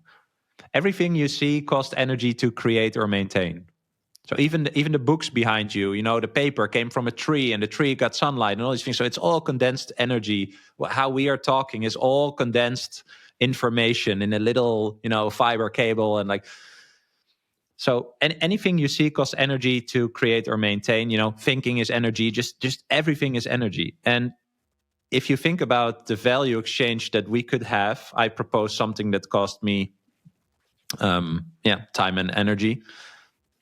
everything you see costs energy to create or maintain. So even the books behind you, the paper came from a tree and the tree got sunlight and all these things. So it's all condensed energy. How we are talking is all condensed information in a little, fiber cable and like. So anything you see costs energy to create or maintain. Thinking is energy. Just everything is energy. And if you think about the value exchange that we could have, I propose something that cost me, time and energy.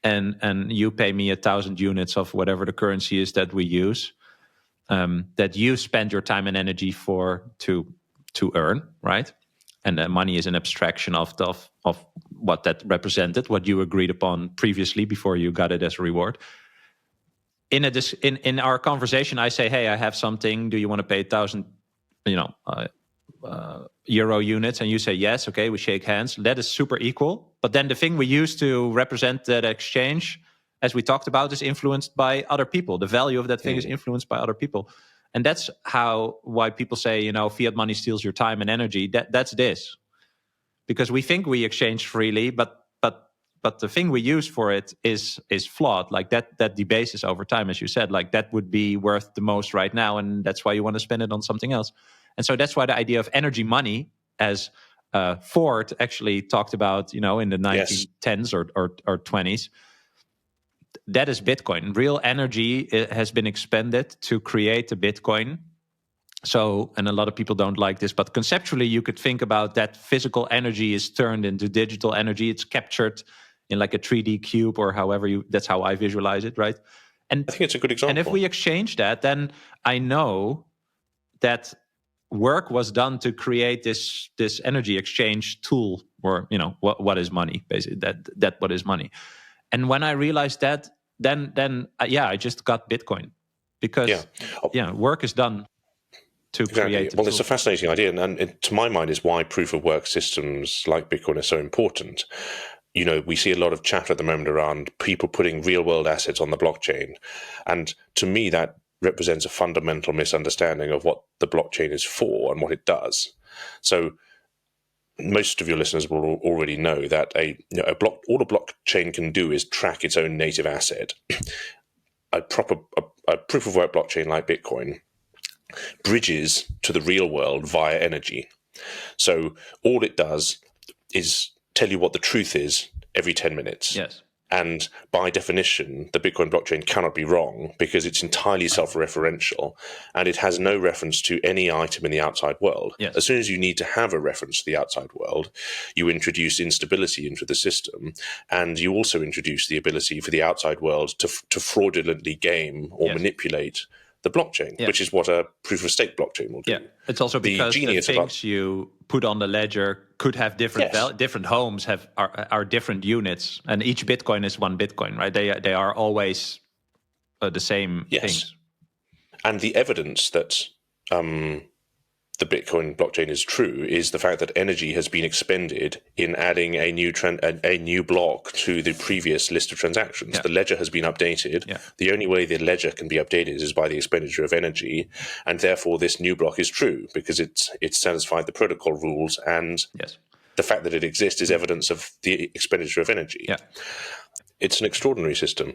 And you pay me 1,000 units of whatever the currency is that we use, that you spend your time and energy to earn, right? And the money is an abstraction of what that represented, what you agreed upon previously before you got it as a reward. In our conversation, I say, hey, I have something. Do you want to pay 1,000, euro units? And you say yes. Okay, we shake hands. That is super equal. But then the thing we use to represent that exchange, as we talked about, is influenced by other people. The value of that thing is influenced by other people. And that's why people say, fiat money steals your time and energy. That's this. Because we think we exchange freely, but the thing we use for it is flawed. Like that debases over time, as you said. Like that would be worth the most right now, and that's why you want to spend it on something else. And so that's why the idea of energy money, as Ford actually talked about, in the 1910s or 20s, that is Bitcoin. Real energy has been expended to create a Bitcoin. So, and a lot of people don't like this, but conceptually you could think about that physical energy is turned into digital energy. It's captured in like a 3D cube or however that's how I visualize it, right? And I think it's a good example. And if we exchange that, then I know that work was done to create this energy exchange tool, or what is money, basically, that what is money. And when I realized that, then I just got Bitcoin, because work is done to create. Well, it's a fascinating idea, and to my mind is why proof of work systems like Bitcoin are so important. we see a lot of chatter at the moment around people putting real world assets on the blockchain. And to me, that represents a fundamental misunderstanding of what the blockchain is for and what it does. So most of your listeners will already know that all a blockchain can do is track its own native asset. A proof of work blockchain like Bitcoin bridges to the real world via energy. So all it does is tell you what the truth is every 10 minutes. Yes. And by definition, the Bitcoin blockchain cannot be wrong because it's entirely self-referential and it has no reference to any item in the outside world. Yes. As soon as you need to have a reference to the outside world, you introduce instability into the system, and you also introduce the ability for the outside world to fraudulently game or manipulate the blockchain, which is what a proof of stake blockchain will do. Yeah, it's also because the things you put on the ledger could have different different homes are different units, and each Bitcoin is one Bitcoin, right? They are always the same things. And the evidence that the Bitcoin blockchain is true is the fact that energy has been expended in adding a new block to the previous list of transactions. The ledger has been updated. The only way the ledger can be updated is by the expenditure of energy, and therefore this new block is true because it's satisfied the protocol rules, and the fact that it exists is evidence of the expenditure of energy. It's an extraordinary system.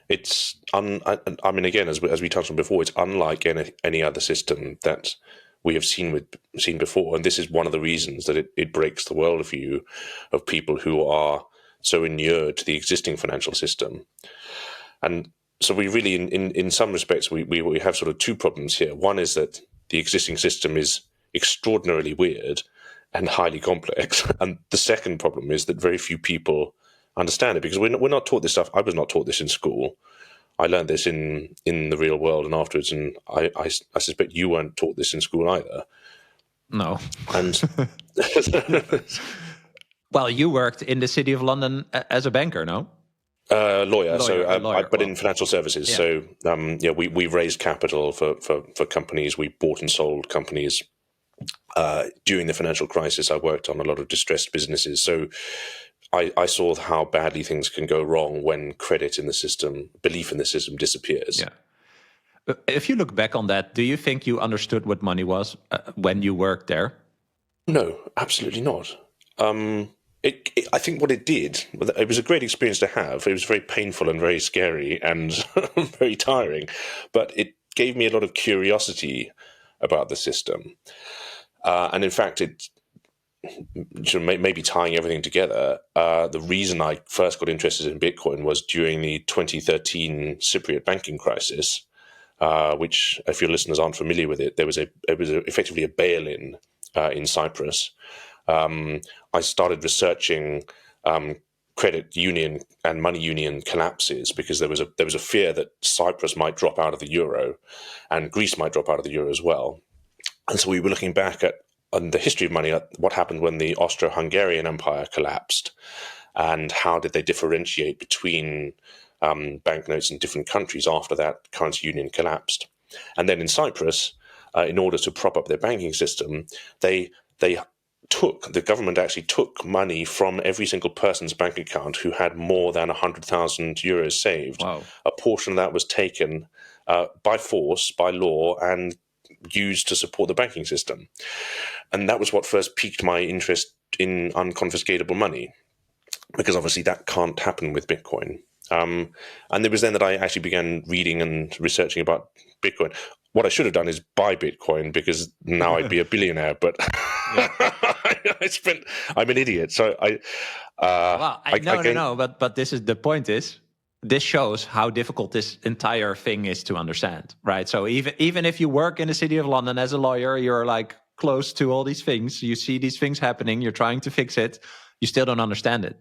It's again, as we touched on before, it's unlike any other system that we have seen before, and this is one of the reasons that it breaks the worldview of people who are so inured to the existing financial system. And so we really, in some respects, we have sort of two problems here. One is that the existing system is extraordinarily weird and highly complex, and the second problem is that very few people understand it because we're not taught this stuff. I was not taught this in school. I learned this in the real world and afterwards, and I suspect you weren't taught this in school either. No. And well, you worked in the City of London as a banker, no? Lawyer. But in financial services. So we raised capital for companies. We bought and sold companies. During the financial crisis, I worked on a lot of distressed businesses. So I saw how badly things can go wrong when credit in the system, belief in the system disappears. Yeah. If you look back on that, do you think you understood what money was when you worked there? No, absolutely not. I think what it did, it was a great experience to have. It was very painful and very scary and very tiring, but it gave me a lot of curiosity about the system. And in fact, maybe tying everything together, the reason I first got interested in Bitcoin was during the 2013 Cypriot banking crisis, which, if your listeners aren't familiar with it, it was effectively a bail-in in Cyprus. I started researching credit union and money union collapses because there was a fear that Cyprus might drop out of the euro, and Greece might drop out of the euro as well. And so we were looking back at the history of money, what happened when the Austro-Hungarian Empire collapsed, and how did they differentiate between banknotes in different countries after that currency union collapsed. And then in Cyprus, in order to prop up their banking system, the government actually took money from every single person's bank account who had more than 100,000 euros saved. Wow. A portion of that was taken by force, by law, and used to support the banking system. And that was what first piqued my interest in unconfiscatable money, because obviously that can't happen with Bitcoin. And it was then that I actually began reading and researching about Bitcoin. What I should have done is buy Bitcoin, because now I'd be a billionaire, but I'm an idiot. So but this is the point is, this shows how difficult this entire thing is to understand, right? So even if you work in the City of London as a lawyer, you're like close to all these things, you see these things happening, you're trying to fix it, you still don't understand it.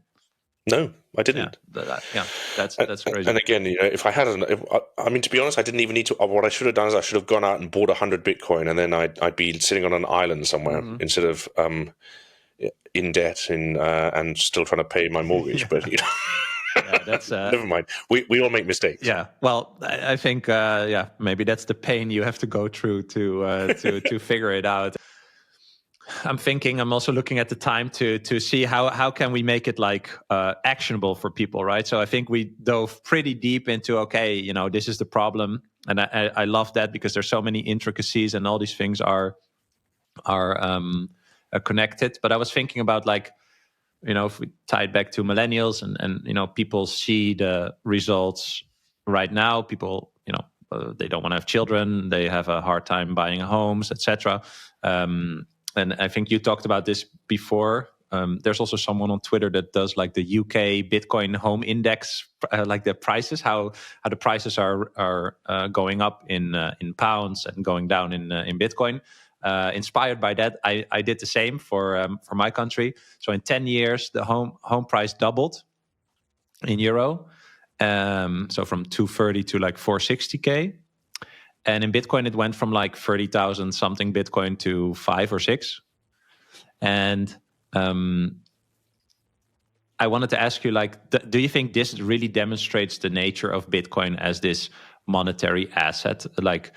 No, I didn't. That's crazy. And again, if I had, to be honest, I didn't even need to. What I should have done is I should have gone out and bought 100 Bitcoin, and then I'd be sitting on an island somewhere instead of in debt and still trying to pay my mortgage. But that's never mind. We all make mistakes. Yeah. Well, I think maybe that's the pain you have to go through to figure it out. I'm thinking, I'm also looking at the time to see how can we make it like actionable for people, right? So I think we dove pretty deep into, okay, this is the problem. And I love that because there's so many intricacies and all these things are connected. But I was thinking about like, if we tie it back to millennials and people see the results right now, people, they don't want to have children, they have a hard time buying homes, etc. And I think you talked about this before. There's also someone on Twitter that does like the UK Bitcoin home index, like the prices, how the prices are going up in pounds and going down in Bitcoin. Inspired by that, I did the same for my country. So in 10 years, the home price doubled in euro. So from 230 to like 460K. And in Bitcoin, it went from like 30,000 something Bitcoin to 5 or 6. And I wanted to ask you, like, do you think this really demonstrates the nature of Bitcoin as this monetary asset? Like,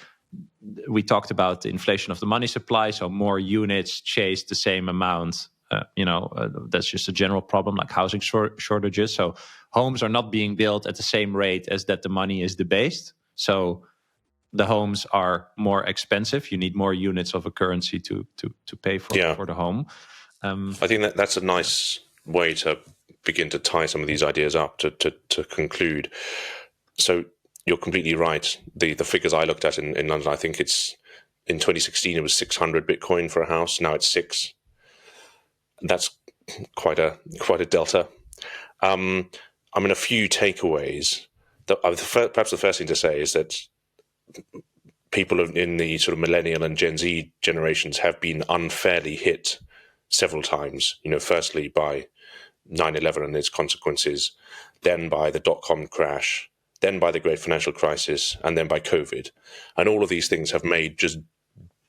we talked about the inflation of the money supply, so more units chase the same amount. That's just a general problem, like housing shortages. So homes are not being built at the same rate as that the money is debased. So the homes are more expensive. You need more units of a currency to pay for the home. I think that's a nice way to begin to tie some of these ideas up to conclude. So you're completely right. The figures I looked at in London, I think it's in 2016 it was 600 Bitcoin for a house. Now it's 6. That's quite a delta. A few takeaways. Perhaps the first thing to say is that people in the sort of millennial and Gen Z generations have been unfairly hit several times. Firstly by 9/11 and its consequences, then by the dot-com crash, then by the great financial crisis, and then by COVID. And all of these things have made just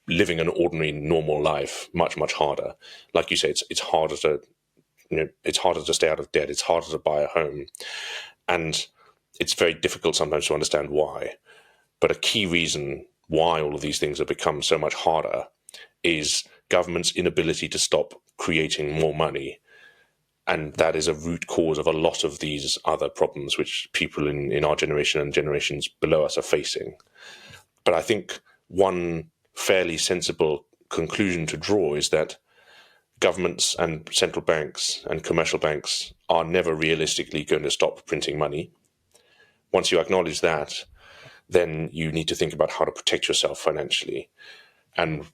living an ordinary, normal life much, much harder. Like you say, it's harder to stay out of debt. It's harder to buy a home. And it's very difficult sometimes to understand why. But a key reason why all of these things have become so much harder is government's inability to stop creating more money. And that is a root cause of a lot of these other problems which people in our generation and generations below us are facing. But I think one fairly sensible conclusion to draw is that governments and central banks and commercial banks are never realistically going to stop printing money. Once you acknowledge that, then you need to think about how to protect yourself financially. And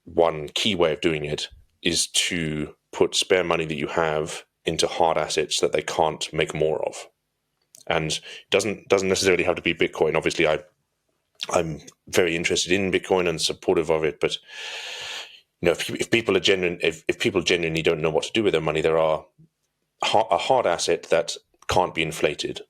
one key way of doing it is to put spare money that you have into hard assets that they can't make more of. And it doesn't necessarily have to be Bitcoin. Obviously, I'm very interested in Bitcoin and supportive of it. But if people genuinely don't know what to do with their money, there are a hard asset that can't be inflated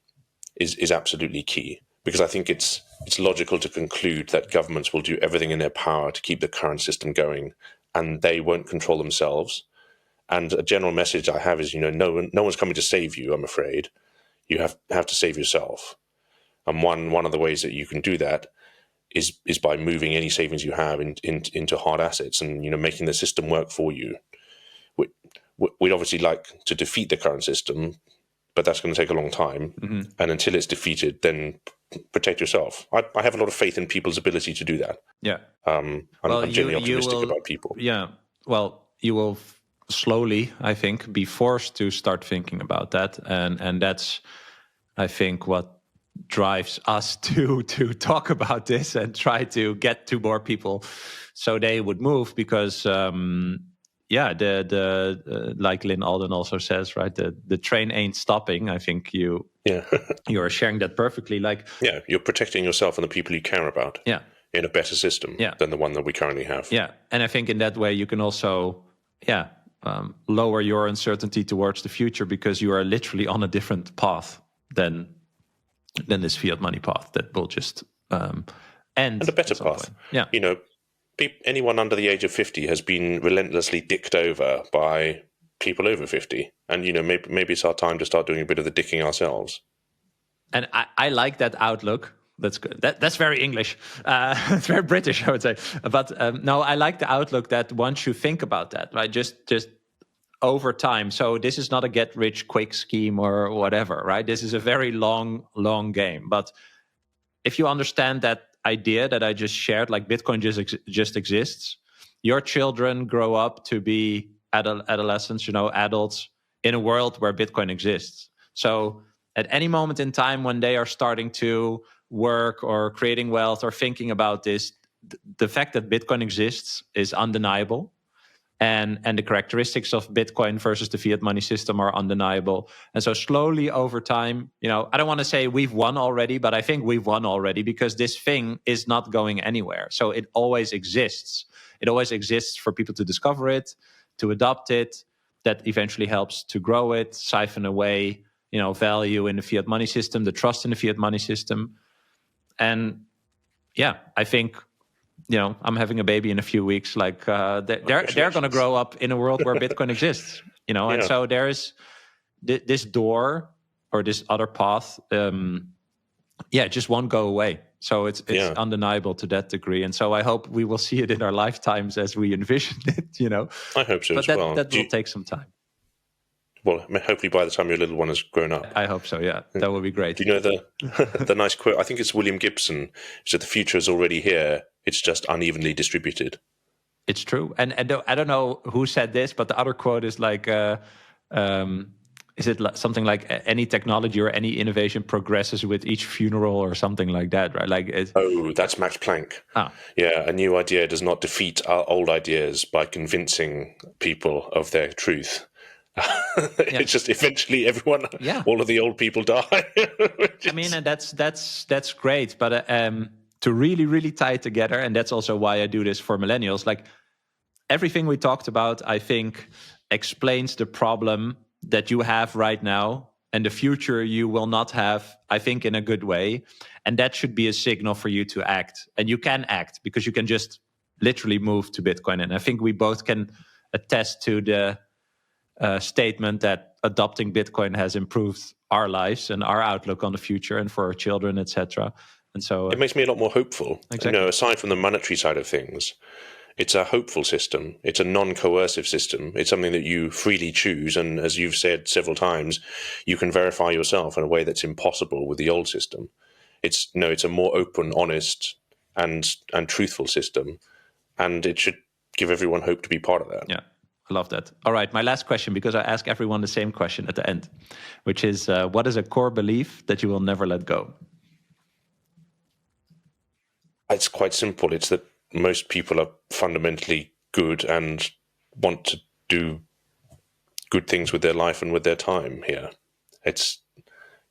is absolutely key. Because I think it's logical to conclude that governments will do everything in their power to keep the current system going, and they won't control themselves. And a general message I have is, no one's coming to save you, I'm afraid. You have to save yourself. And one of the ways that you can do that is by moving any savings you have into hard assets and, making the system work for you. We'd obviously like to defeat the current system, but that's going to take a long time. Mm-hmm. And until it's defeated, then protect yourself. I have a lot of faith in people's ability to do that. Yeah. I'm genuinely optimistic about people. Yeah. Well, you will slowly, I think, be forced to start thinking about that. And that's, I think, what drives us to talk about this and try to get to more people so they would move because like Lynn Alden also says, right, the train ain't stopping. I think you are sharing that perfectly. Like, you're protecting yourself and the people you care about in a better system than the one that we currently have. And I think in that way you can also lower your uncertainty towards the future because you are literally on a different path than this fiat money path that will just end. And a better path. Anyone under the age of 50 has been relentlessly dicked over by people over 50. And, maybe it's our time to start doing a bit of the dicking ourselves. And I like that outlook That's good. That's very English. It's very British, I would say. But no, I like the outlook that once you think about that, right? Just over time. So this is not a get rich quick scheme or whatever, right? This is a very long game. But if you understand that idea that I just shared, like Bitcoin just exists, your children grow up to be adolescents, adults in a world where Bitcoin exists. So at any moment in time when they are starting to work or creating wealth or thinking about this, the fact that Bitcoin exists is undeniable. And the characteristics of Bitcoin versus the fiat money system are undeniable. And so slowly over time, I don't want to say we've won already, but I think we've won already because this thing is not going anywhere. So it always exists. It always exists for people to discover it, to adopt it. That eventually helps to grow it, siphon away, value in the fiat money system, the trust in the fiat money system. And yeah, I think, I'm having a baby in a few weeks. Like they're going to grow up in a world where Bitcoin exists, And so there's this door or this other path. It just won't go away. So it's undeniable to that degree. And so I hope we will see it in our lifetimes as we envisioned it, I hope so but as well. That will take some time. Well, hopefully by the time your little one has grown up. I hope so, yeah. That would be great. Do you know the nice quote? I think it's William Gibson. Said the future is already here. It's just unevenly distributed. It's true. And I don't know who said this, but the other quote is like, is it something like any technology or any innovation progresses with each funeral or something like that, right? That's Max Planck. Yeah, a new idea does not defeat our old ideas by convincing people of their truth. It's just eventually everyone, all of the old people die. I mean, and that's great, but to really, really tie it together, and that's also why I do this for millennials. Like everything we talked about, I think explains the problem that you have right now and the future you will not have, I think, in a good way. And that should be a signal for you to act. And you can act because you can just literally move to Bitcoin. And I think we both can attest to the statement that adopting Bitcoin has improved our lives and our outlook on the future and for our children, etc. And so it makes me a lot more hopeful. Exactly. Aside from the monetary side of things, it's a hopeful system. It's a non-coercive system. It's something that you freely choose. And as you've said several times, you can verify yourself in a way that's impossible with the old system. It's a more open, honest, and truthful system. And it should give everyone hope to be part of that. Yeah. I love that. All right, my last question, because I ask everyone the same question at the end, which is, what is a core belief that you will never let go? It's quite simple. It's that most people are fundamentally good and want to do good things with their life and with their time here. It's,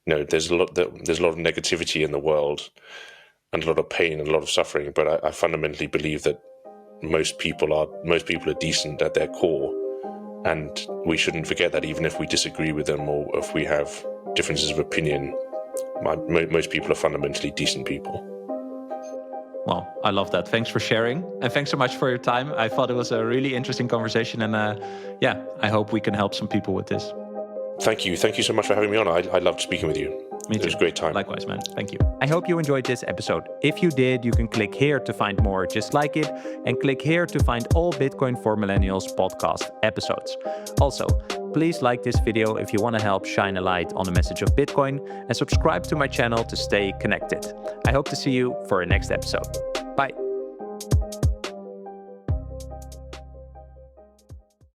there's a lot of negativity in the world and a lot of pain and a lot of suffering, but I fundamentally believe that most people are decent at their core, and we shouldn't forget that even if we disagree with them or if we have differences of opinion, most people are fundamentally decent people. Well, I love that. Thanks for sharing, and thanks so much for your time. I thought it was a really interesting conversation, and I hope we can help some people with this. Thank you so much for having me on. I loved speaking with you. Me too. It was a great time. Likewise, man. Thank you. I hope you enjoyed this episode. If you did, you can click here to find more just like it, and click here to find all Bitcoin for Millennials podcast episodes. Also, please like this video if you want to help shine a light on the message of Bitcoin, and subscribe to my channel to stay connected. I hope to see you for our next episode. Bye.